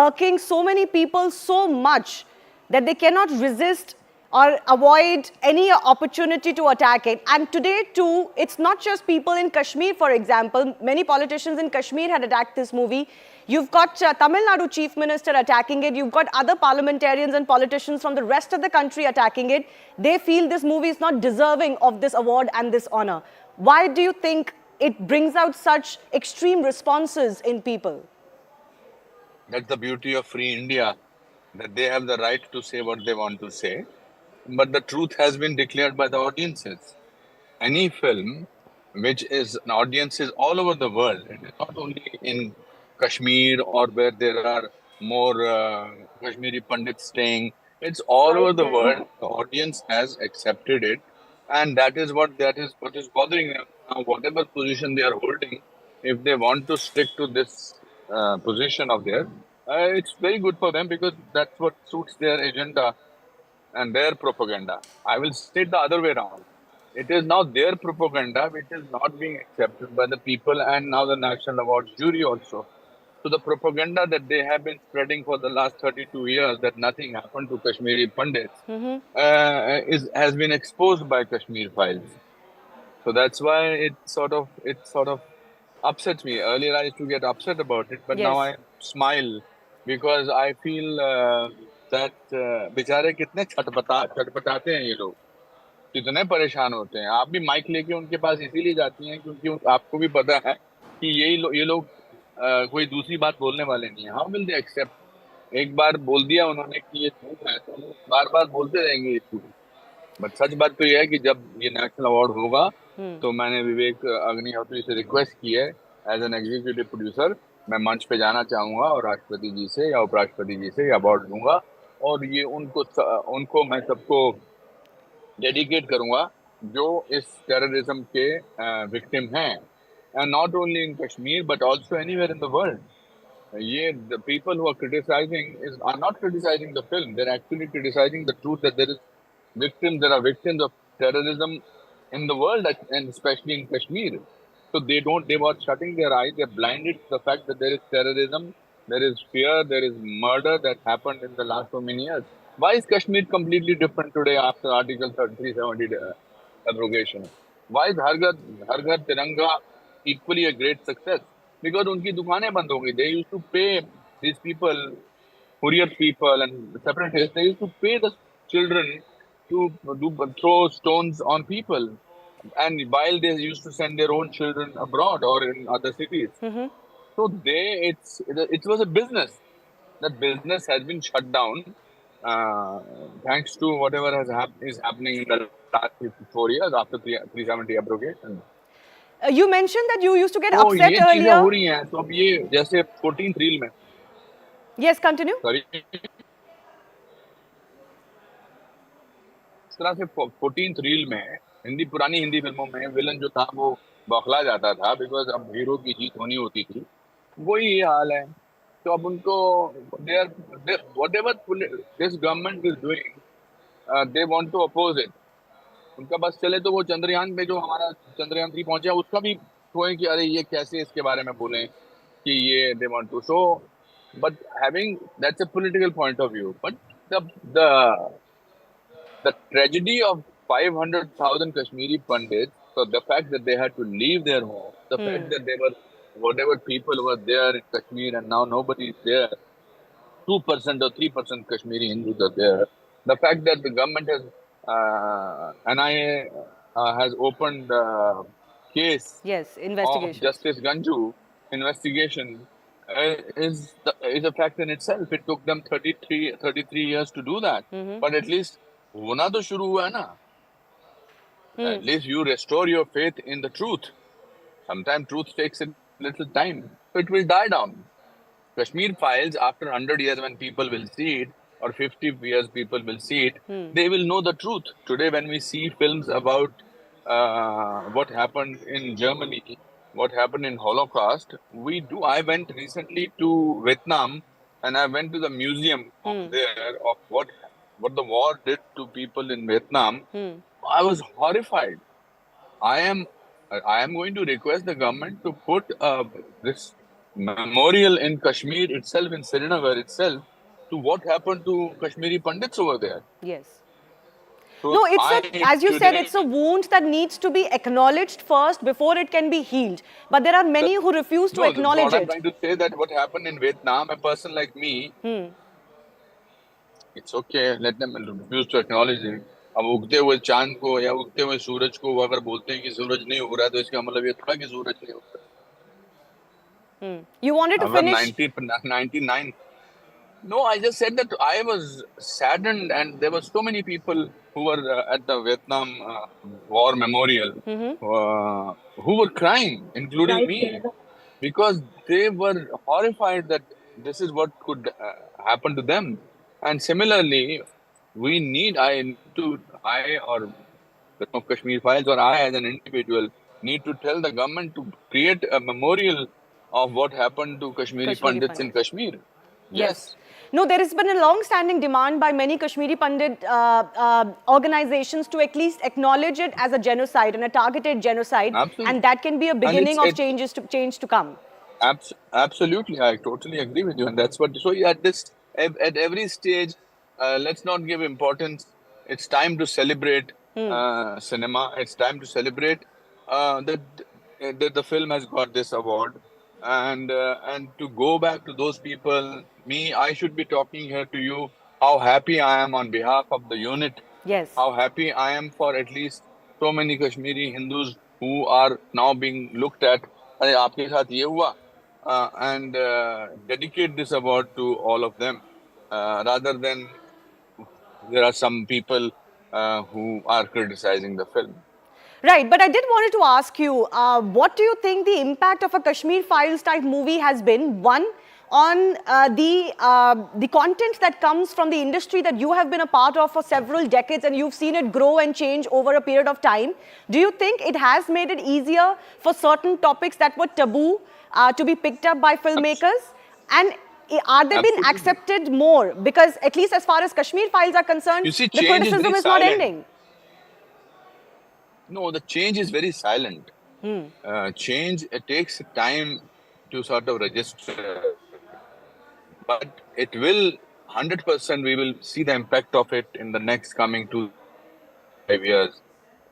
Speaker 1: irking so many people so much that they cannot resist or avoid any opportunity to attack it. And today too, it's not just people in Kashmir, for example. Many politicians in Kashmir had attacked this movie. You've got Tamil Nadu Chief Minister attacking it. You've got other parliamentarians and politicians from the rest of the country attacking it. They feel this movie is not deserving of this award and this honor. Why do you think it brings out such extreme responses in people?
Speaker 10: That's the beauty of free India, that they have the right to say what they want to say. But the truth has been declared by the audiences. Any film which is an audiences all over the world, it is not only in Kashmir or where there are more Kashmiri Pandits staying, it's all over the world. The audience has accepted it, and that is what is bothering them. Now, whatever position they are holding, if they want to stick to this position of theirs, it's very good for them because that's what suits their agenda and their propaganda. I will state the other way around. It is now their propaganda which is not being accepted by the people and now the National Awards jury also. So the propaganda that they have been spreading for the last 32 years that nothing happened to Kashmiri Pandits has been exposed by Kashmir Files. So that's why it sort of upsets me. Earlier I used to get upset about it, but now I smile because I feel that बेचारे कितने छटपटाते हैं ये लोग, कितने परेशान होते हैं. आप भी माइक लेके उनके पास इसीलिए जाती हैं क्योंकि आपको भी पता है कि ये लोग कोई दूसरी बात बोलने वाले नहीं है. How will they accept? एक बार बोल दिया उन्होंने कि ये झूठ है तो बार बार बोलते रहेंगे ये झूठ. बट सच बात तो ये है कि जब ये नेशनल अवार्ड होगा तो मैंने विवेक अग्निहोत्री से रिक्वेस्ट की है एज एन एग्जीक्यूटिव प्रोड्यूसर, मैं मंच पे जाना चाहूंगा और राष्ट्रपति जी से या उपराष्ट्रपति जी से अवार्ड दूंगा और ये उनको मैं सबको डेडिकेट करूंगा जो इस टेररिज्म के विक्टिम हैं, and not only in Kashmir but also anywhere in the world. ये the people who are criticising are not criticising the film, they are actually criticising the truth that there are victims of terrorism in the world and especially in Kashmir. So they were shutting their eyes, they're blinded to the fact that there is terrorism, there is fear, there is murder that happened in the last so many years. Why is Kashmir completely different today after Article 370 abrogation? Why is Har Ghar Tiranga equally a great success? Because unki dukanein band ho gayi. They used to pay these people, Hurriyat people and separatists, they used to pay the children to throw stones on people, and while they used to send their own children abroad or in other cities. So it was a business. That business has been shut down thanks to whatever is happening in the last 4 years after 370 abrogation.
Speaker 1: You mentioned that you used to get upset
Speaker 10: ये चीजें
Speaker 1: earlier.
Speaker 10: हो रही हैं, तो अब ये जैसे 14th reel में.
Speaker 1: Yes, continue.
Speaker 10: Sorry. इस तरह से 14th रील में पुरानी हिंदी फिल्मों में विलन जो था वो बौखला जाता था, बिकॉज अब हीरो की जीत होनी होती थी। वही ये हाल है। तो अब उनको whatever this government is doing, they want to oppose it. उनका बस चले तो वो चंद्रयान पे जो हमारा चंद्रयान 3 पहुंचा उसका भी कोई कि अरे ये कैसे इसके बारे में बोले कि ये they want to show, but having that's a political point of view, but the the tragedy of 500,000 Kashmiri Pandits, so the fact that they had to leave their home, the fact that they were, whatever people were there in Kashmir and now nobody is there, 2% or 3% Kashmiri Hindus are there, the fact that the government has, NIA has opened case
Speaker 1: Yes,
Speaker 10: of
Speaker 1: investigations.
Speaker 10: Justice Ganju investigation is a fact in itself. It took them 33 years to do that. But at least होना तो शुरू हुआ है ना. At least you restore your faith in the truth. Sometimes truth takes a little time. So it will die down. Kashmir Files, after 100 years when people will see it, or 50 years people will see it, they will know the truth. Today when we see films about what happened in Germany, what happened in Holocaust, I went recently to Vietnam and I went to the museum there of what the war did to people in Vietnam. I was horrified. I am going to request the government to put this memorial in Kashmir itself, in Srinagar itself, to what happened to Kashmiri Pandits over there.
Speaker 1: Yes.
Speaker 10: So
Speaker 1: No, as you said, it's a wound that needs to be acknowledged first before it can be healed. But there are many who refuse to acknowledge
Speaker 10: I'm
Speaker 1: it.
Speaker 10: trying to say that what happened in Vietnam, a person like me, it's okay, let them refuse to acknowledge it. अब उगते हुए चांद को या उगते हुए सूरज को वो अगर बोलते हैं कि सूरज नहीं उग रहा, तो इसका मतलब ये थोड़ा कि सूरज नहीं उग रहा.
Speaker 1: You wanted to finish?
Speaker 10: 1999. No, I just said that I was saddened, and there were so many people who were at the Vietnam War Memorial who were crying, including me, because they were horrified that this is what could happen to them. And similarly, I or the Kashmir Files, or I as an individual, need to tell the government to create a memorial of what happened to Kashmiri Pandits in Kashmir. Yes.
Speaker 1: No, there has been a long-standing demand by many Kashmiri Pandit organizations to at least acknowledge it as a genocide and a targeted genocide.
Speaker 10: Absolutely.
Speaker 1: And that can be a beginning of change to come.
Speaker 10: Absolutely, I totally agree with you, and that's what. So at every stage, let's not give importance. It's time to celebrate cinema. It's time to celebrate that the film has got this award, and to go back to those people. I should be talking here to you how happy I am on behalf of the unit.
Speaker 1: Yes.
Speaker 10: How happy I am for at least so many Kashmiri Hindus who are now being looked at. अरे आपके साथ ये हुआ, and dedicate this award to all of them, rather than there are some people who are criticizing the film.
Speaker 1: Right, but I did wanted to ask you, what do you think the impact of a Kashmir Files type movie has been? One, on the content that comes from the industry that you have been a part of for several decades, and you've seen it grow and change over a period of time. Do you think it has made it easier for certain topics that were taboo to be picked up by filmmakers? And are they being accepted more? Because at least as far as Kashmir Files are concerned,
Speaker 10: you see,
Speaker 1: the criticism is not ending.
Speaker 10: No, the change is very silent. Change, it takes time to sort of register. But it will, 100%, we will see the impact of it in the next coming 2-5 years.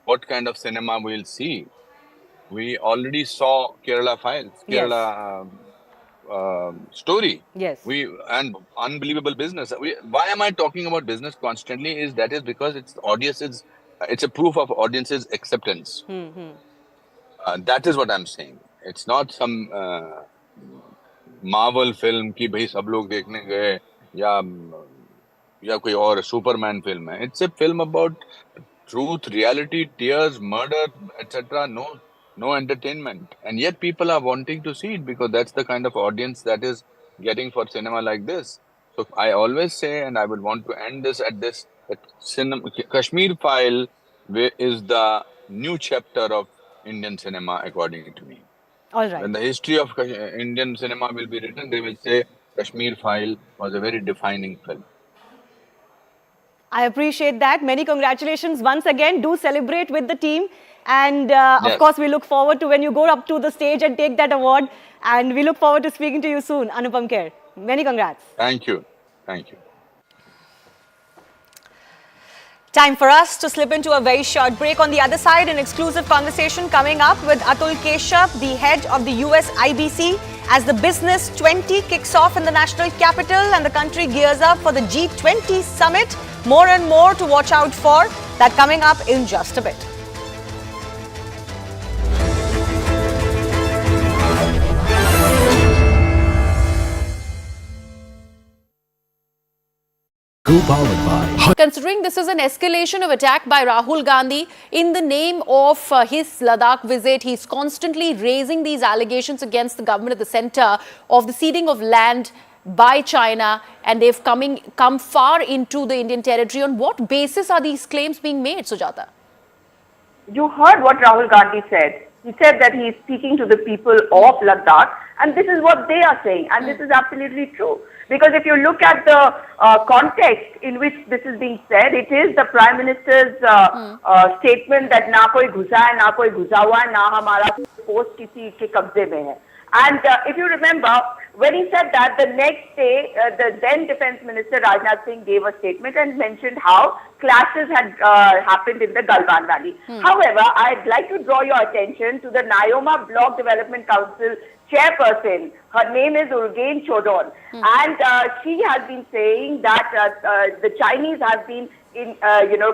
Speaker 10: What kind of cinema we will see? We already saw Kerala Files, Kerala Story.
Speaker 1: Yes.
Speaker 10: And unbelievable business. Why am I talking about business constantly? That is because it's a proof of audience's acceptance. That is what I'm saying. It's not some Marvel film कि भाई सब लोग देखने गए या कोई और Superman film है. It's a film about truth, reality, tears, murder, etc. No entertainment, and yet people are wanting to see it because that's the kind of audience that is getting for cinema like this. So I always say, and I would want to end this at this, that Kashmir File is the new chapter of Indian cinema, according to me.
Speaker 1: All right.
Speaker 10: When the history of Indian cinema will be written, they will say Kashmir File was a very defining film.
Speaker 1: I appreciate that. Many congratulations once again. Do celebrate with the team. And of
Speaker 10: Yes.
Speaker 1: course, we look forward to when you go up to the stage and take that award. And we look forward to speaking to you soon, Anupam Kher. Many congrats.
Speaker 10: Thank you. Thank you.
Speaker 1: Time for us to slip into a very short break. On the other side, an exclusive conversation coming up with Atul Keshav, the head of the U.S. IBC, as the Business 20 kicks off in the national capital and the country gears up for the G20 summit. More and more to watch out for. That coming up in just a bit.
Speaker 11: Considering this is an escalation of attack by Rahul Gandhi in the name of his Ladakh visit, he's constantly raising these allegations against the government of the centre of the ceding of land by China, and they've come far into the Indian territory. On what basis are these claims being made, Sujata?
Speaker 12: You heard what Rahul Gandhi said. He said that he is speaking to the people of Ladakh, and this is what they are saying, and this is absolutely true. Because if you look at the context in which this is being said, it is the Prime Minister's statement that na koi ghusa hai, na koi ghusa hua hai, na hamara post kisi ke kabze mein hai. And if you remember, when he said that, the next day, the then Defence Minister Rajnath Singh gave a statement and mentioned how clashes had happened in the Galwan Valley. However, I'd like to draw your attention to the Nyoma Block Development Council chairperson. Her name is Urgen Chodon, and she has been saying that the Chinese have been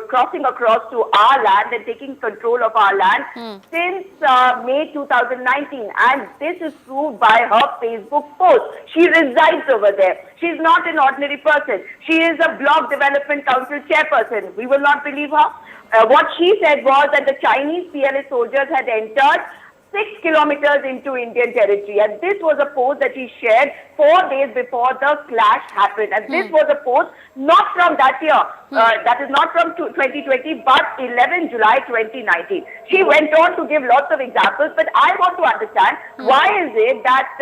Speaker 12: crossing across to our land and taking control of our land since May 2019, and this is proved by her Facebook post. She resides over there. She's not an ordinary person. She is a Block Development Council chairperson. We will not believe her. What she said was that the Chinese PLA soldiers had entered 6 kilometers into Indian territory, and this was a post that he shared 4 days before the clash happened, and this was a post not from that year, that is not from 2020, but 11 July 2019. She went on to give lots of examples, but I want to understand why is it that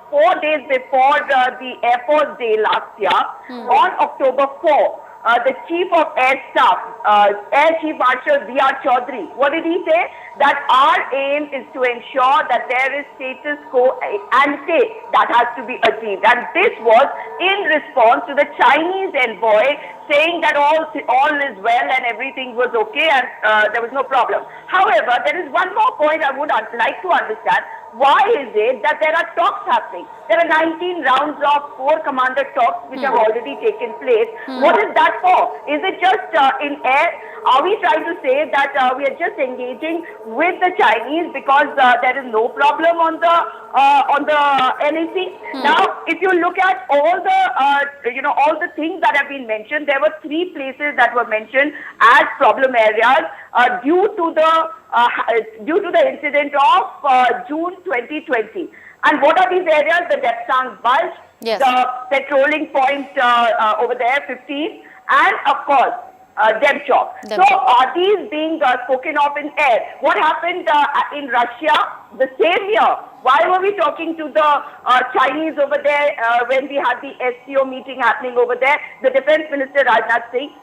Speaker 12: 4 days before the Air Force Day last year, on October 4, the Chief of Air Staff, Air Chief Marshal V.R. Chaudhary, what did he say? That our aim is to ensure that there is status quo ante that has to be achieved. And this was in response to the Chinese envoy saying that all is well and everything was okay and there was no problem. However, there is one more point I would like to understand. Why is it that there are talks happening? There are 19 rounds of 4 commander talks which have already taken place. What is that for? Is it just in air? Are we trying to say that we are just engaging with the Chinese because there is no problem on the NAC? Now, if you look at all the all the things that have been mentioned, there were 3 places that were mentioned as problem areas due to the incident of June 2020. And what are these areas? The Depsang Bulge, the patrolling point over there, 15, and of course, Demchok. So are these being spoken of in air? What happened in Russia the same year? Why were we talking to the Chinese over there when we had the SCO meeting happening over there? The Defence Minister Rajnath Singh,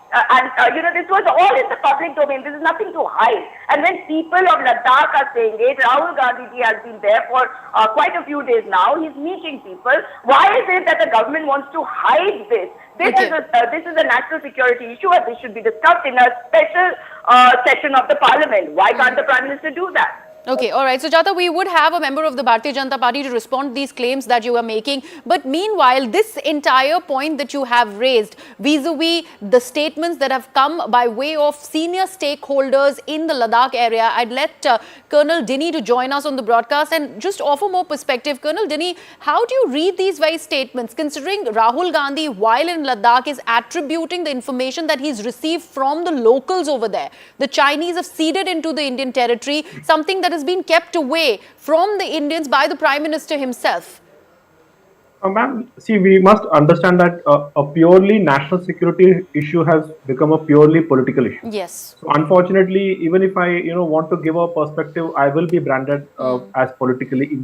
Speaker 12: this was all in the public domain. This is nothing to hide. And when people of Ladakh are saying it, Rahul Gandhi has been there for quite a few days now. He's meeting people. Why is it that the government wants to hide this? This is a national security issue, and this should be discussed in a special session of the parliament. Why can't the Prime Minister do that?
Speaker 11: Okay, all right. So, Jata, we would have a member of the Bharatiya Janata Party to respond to these claims that you are making. But meanwhile, this entire point that you have raised vis-a-vis the statements that have come by way of senior stakeholders in the Ladakh area, I'd let Colonel Dinny to join us on the broadcast and just offer more perspective. Colonel Dinny, how do you read these very statements, considering Rahul Gandhi, while in Ladakh, is attributing the information that he's received from the locals over there? The Chinese have ceded into the Indian territory, something that has been kept away from the Indians by the Prime Minister himself.
Speaker 13: Ma'am, see, we must understand that a purely national security issue has become a purely political issue.
Speaker 11: Yes.
Speaker 13: So unfortunately, even if I, want to give a perspective, I will be branded as politically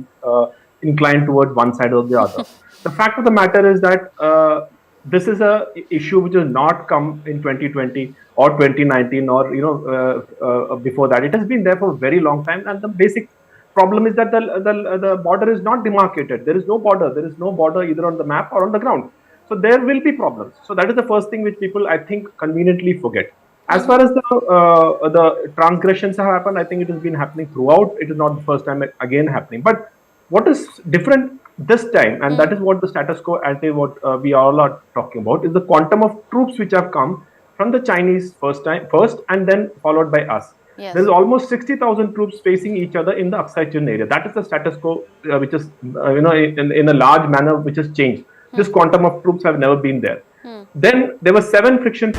Speaker 13: inclined towards one side or the other. The fact of the matter is that this is a issue which has not come in 2020 or 2019 or before that. It has been there for a very long time, and the basic problem is that the border is not demarcated. There is no border. There is no border either on the map or on the ground. So there will be problems. So that is the first thing which people, I think, conveniently forget. As far as the transgressions have happened, I think it has been happening throughout. It is not the first time again happening. But what is different this time, and that is what the status quo ante, what we all are talking about, is the quantum of troops which have come from the Chinese first, and then followed by us.
Speaker 11: Yes.
Speaker 13: There is almost 60,000 troops facing each other in the Aksai Chin area. That is the status quo, which is in a large manner, which has changed. This quantum of troops have never been there. Then there were 7 friction.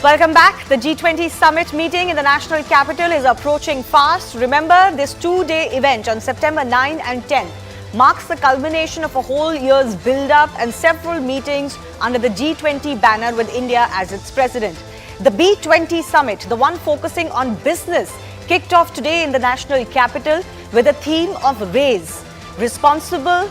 Speaker 1: Welcome back. The G20 summit meeting in the national capital is approaching fast. Remember, this 2-day event on September 9 and 10 marks the culmination of a whole year's build-up and several meetings under the G20 banner with India as its president. The B20 summit, the one focusing on business, kicked off today in the national capital with a theme of RAISE: responsible,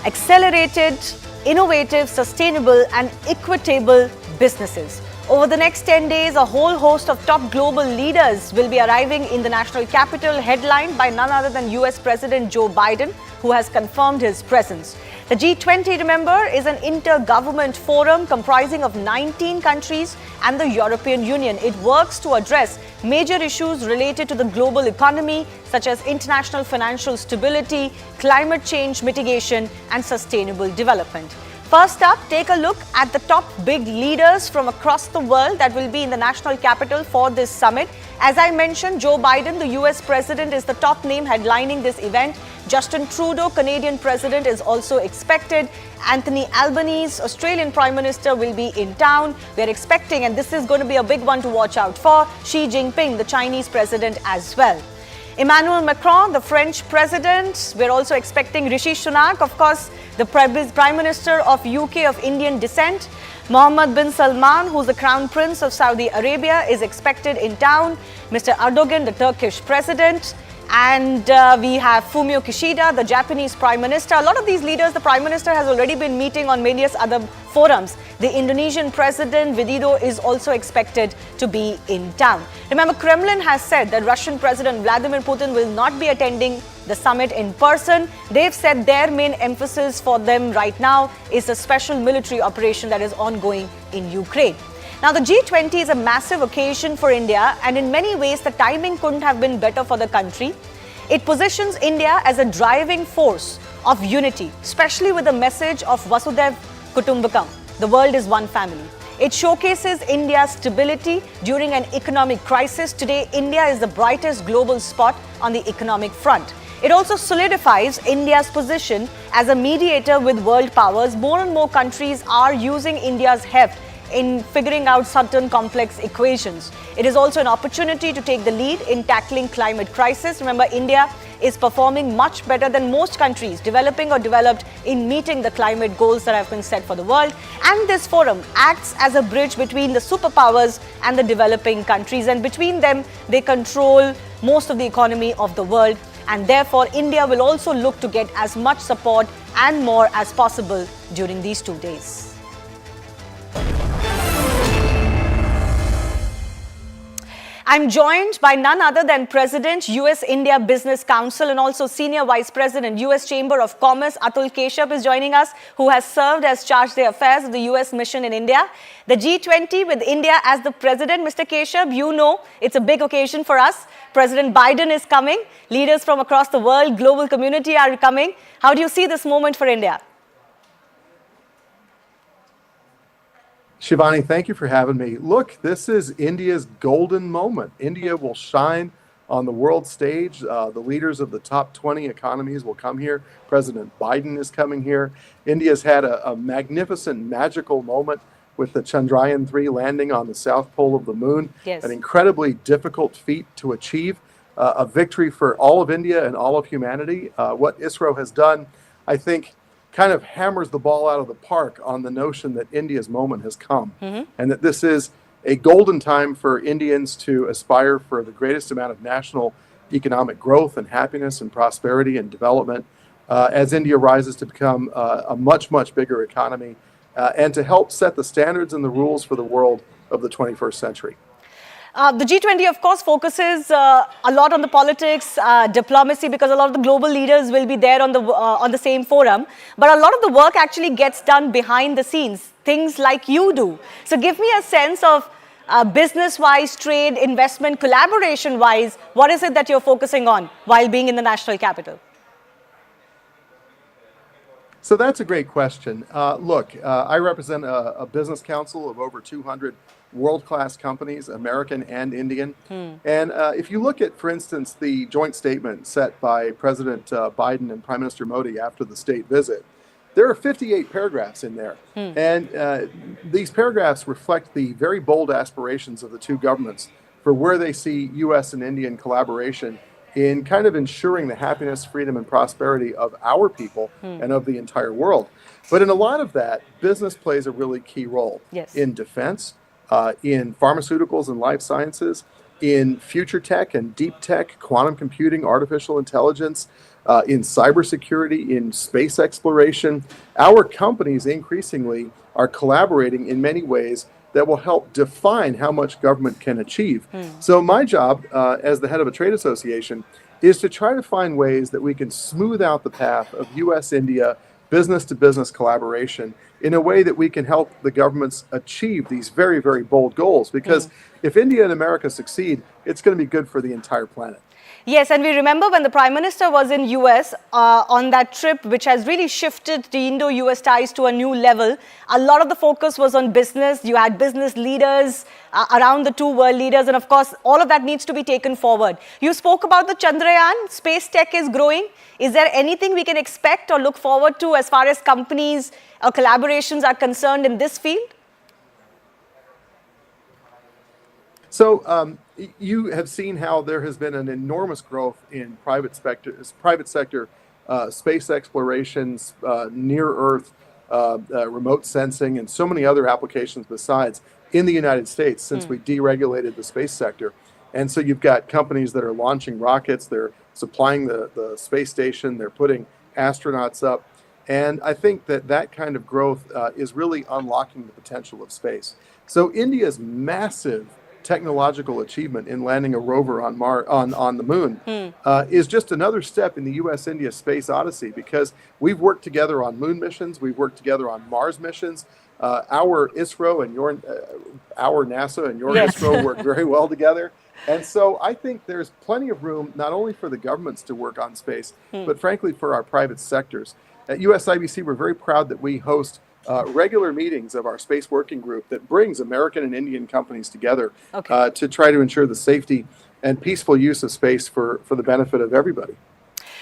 Speaker 1: accelerated, innovative, sustainable and equitable businesses. Over the next 10 days, a whole host of top global leaders will be arriving in the national capital, headlined by none other than U.S. President Joe Biden, who has confirmed his presence. The G20, remember, is an inter-government forum comprising of 19 countries and the European Union. It works to address major issues related to the global economy, such as international financial stability, climate change mitigation, and sustainable development. First up, take a look at the top big leaders from across the world that will be in the national capital for this summit. As I mentioned, Joe Biden, the US president, is the top name headlining this event. Justin Trudeau, Canadian president, is also expected. Anthony Albanese, Australian prime minister, will be in town. We are expecting, and this is going to be a big one to watch out for, Xi Jinping, the Chinese president, as well. Emmanuel Macron, the French president. We're also expecting Rishi Sunak, of course, the Prime Minister of UK of Indian descent. Mohammed bin Salman, who's the Crown Prince of Saudi Arabia, is expected in town. Mr. Erdogan, the Turkish president. And we have Fumio Kishida, the Japanese Prime Minister. A lot of these leaders, the Prime Minister has already been meeting on various other forums. The Indonesian President Widodo is also expected to be in town. Remember, Kremlin has said that Russian President Vladimir Putin will not be attending the summit in person. They've said their main emphasis for them right now is a special military operation that is ongoing in Ukraine. Now, the G20 is a massive occasion for India, and in many ways, the timing couldn't have been better for the country. It positions India as a driving force of unity, especially with the message of Vasudhaiv Kutumbakam, the world is one family. It showcases India's stability during an economic crisis. Today, India is the brightest global spot on the economic front. It also solidifies India's position as a mediator with world powers. More and more countries are using India's heft in figuring out certain complex equations. It is also an opportunity to take the lead in tackling climate crisis. Remember, India is performing much better than most countries, developing or developed, in meeting the climate goals that have been set for the world. And this forum acts as a bridge between the superpowers and the developing countries. And between them, they control most of the economy of the world. And therefore, India will also look to get as much support and more as possible during these 2 days. I'm joined by none other than President, U.S. India Business Council, and also Senior Vice President, U.S. Chamber of Commerce, Atul Keshav, is joining us, who has served as Charge d'Affaires of the U.S. mission in India. The G20 with India as the president. Mr. Keshav, you know it's a big occasion for us. President Biden is coming. Leaders from across the world, global community are coming. How do you see this moment for India?
Speaker 14: Shivani, thank you for having me. Look, this is India's golden moment. India will shine on the world stage. The leaders of the top 20 economies will come here. President Biden is coming here. India's had a magnificent, magical moment with the Chandrayaan-3 landing on the south pole of the moon.
Speaker 1: Yes.
Speaker 14: An incredibly difficult feat to achieve. a victory for all of India and all of humanity. What ISRO has done, I think, kind of hammers the ball out of the park on the notion that India's moment has come, and that this is a golden time for Indians to aspire for the greatest amount of national economic growth and happiness and prosperity and development as India rises to become a much, much bigger economy and to help set the standards and the rules for the world of the 21st century.
Speaker 1: The G20, of course, focuses a lot on the politics, diplomacy, because a lot of the global leaders will be there on the same forum. But a lot of the work actually gets done behind the scenes, things like you do. So give me a sense of business-wise, trade, investment, collaboration-wise, what is it that you're focusing on while being in the national capital?
Speaker 14: So that's a great question. Look, I represent a business council of over 200 world-class companies, American and Indian. And if you look at, for instance, the joint statement set by President Biden and Prime Minister Modi after the state visit, there are 58 paragraphs in there. And these paragraphs reflect the very bold aspirations of the two governments for where they see U.S. and Indian collaboration in kind of ensuring the happiness, freedom, and prosperity of our people and of the entire world. But in a lot of that, business plays a really key role in defense, in pharmaceuticals and life sciences, in future tech and deep tech, quantum computing, artificial intelligence, in cybersecurity, in space exploration. Our companies increasingly are collaborating in many ways that will help define how much government can achieve. So my job as the head of a trade association is to try to find ways that we can smooth out the path of U.S.-India business-to-business collaboration in a way that we can help the governments achieve these very, very bold goals. Because if India and America succeed, it's going to be good for the entire planet.
Speaker 1: Yes, and we remember when the Prime Minister was in US on that trip, which has really shifted the Indo-US ties to a new level. A lot of the focus was on business. You had business leaders around the two world leaders, and of course, all of that needs to be taken forward. You spoke about the Chandrayaan. Space tech is growing. Is there anything we can expect or look forward to as far as companies or collaborations are concerned in this field?
Speaker 14: So you have seen how there has been an enormous growth in private sector space explorations, near Earth, remote sensing, and so many other applications besides in the United States since we deregulated the space sector. And so you've got companies that are launching rockets, they're supplying the space station, they're putting astronauts up. And I think that that kind of growth is really unlocking the potential of space. So India's massive technological achievement in landing a rover on the moon is just another step in the U.S.-India space odyssey, because we've worked together on moon missions, we've worked together on Mars missions. Our ISRO and our NASA and your ISRO work very well together. And so I think there's plenty of room not only for the governments to work on space, but frankly for our private sectors. At USIBC, we're very proud that we host regular meetings of our space working group that brings American and Indian companies together to try to ensure the safety and peaceful use of space for the benefit of everybody.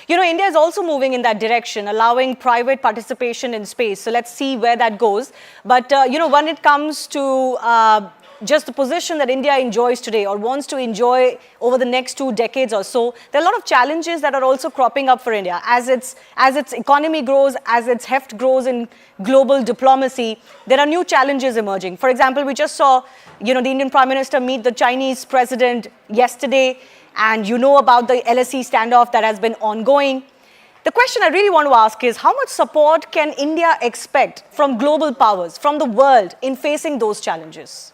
Speaker 1: You know, India is also moving in that direction, allowing private participation in space. So let's see where that goes. But, you know, when it comes to just the position that India enjoys today or wants to enjoy over the next 2 decades or so, there are a lot of challenges that are also cropping up for India. As its economy grows, as its heft grows in global diplomacy, there are new challenges emerging. For example, we just saw, you know, the Indian Prime Minister meet the Chinese president yesterday, and you know about the LSE standoff that has been ongoing. The question I really want to ask is, how much support can India expect from global powers, from the world, in facing those challenges?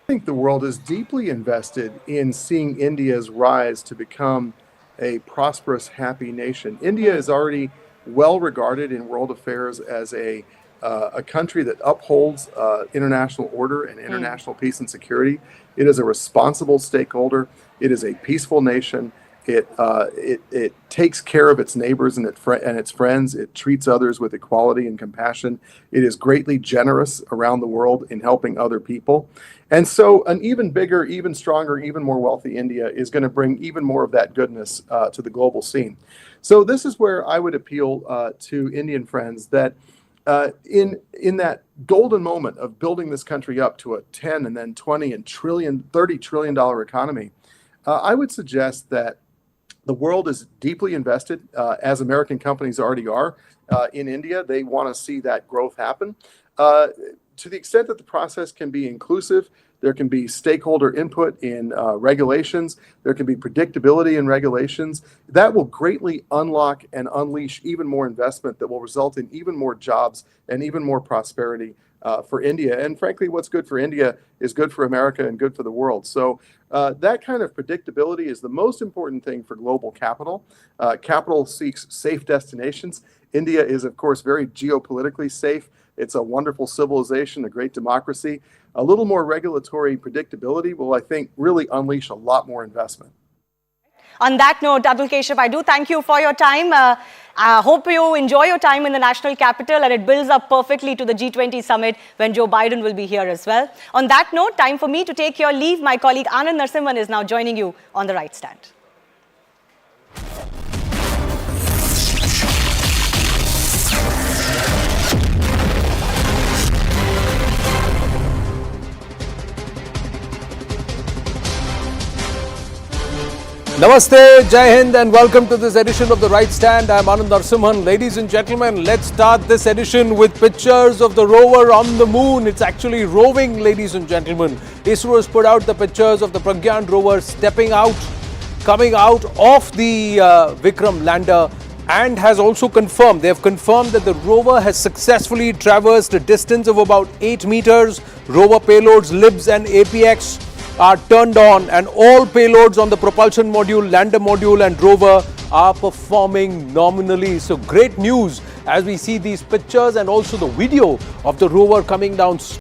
Speaker 14: I think the world is deeply invested in seeing India's rise to become a prosperous, happy nation. India is already well regarded in world affairs as a country that upholds international order and international peace and security. It is a responsible stakeholder. It is a peaceful nation. It takes care of its neighbors and its friends. It treats others with equality and compassion. It is greatly generous around the world in helping other people. And so an even bigger, even stronger, even more wealthy India is going to bring even more of that goodness to the global scene. So this is where I would appeal to Indian friends that in that golden moment of building this country up to a 10 and then 20 and $30 trillion economy, I would suggest that the world is deeply invested, as American companies already are, in India. They want to see that growth happen. To the extent that the process can be inclusive, there can be stakeholder input in regulations, there can be predictability in regulations. That will greatly unlock and unleash even more investment that will result in even more jobs and even more prosperity for India. And frankly, what's good for India is good for America and good for the world. So that kind of predictability is the most important thing for global capital. Capital seeks safe destinations. India is, of course, very geopolitically safe. It's a wonderful civilization, a great democracy. A little more regulatory predictability will, I think, really unleash a lot more investment.
Speaker 1: On that note, Atul Keshav, I do thank you for your time. I hope you enjoy your time in the national capital, and it builds up perfectly to the G20 summit when Joe Biden will be here as well. On that note, time for me to take your leave. My colleague Anand Narasimhan is now joining you on the right stand.
Speaker 15: Namaste, Jai Hind, and welcome to this edition of The Right Stand. I'm Anand Narasimhan. Ladies and gentlemen, let's start this edition with pictures of the rover on the moon. It's actually roving, ladies and gentlemen. ISRO has put out the pictures of the Pragyan rover coming out of the Vikram lander, and has also confirmed, they have confirmed that the rover has successfully traversed a distance of about 8 meters. Rover payloads, LIBS and APX are turned on, and all payloads on the propulsion module, lander module and rover are performing nominally. So great news as we see these pictures and also the video of the rover coming down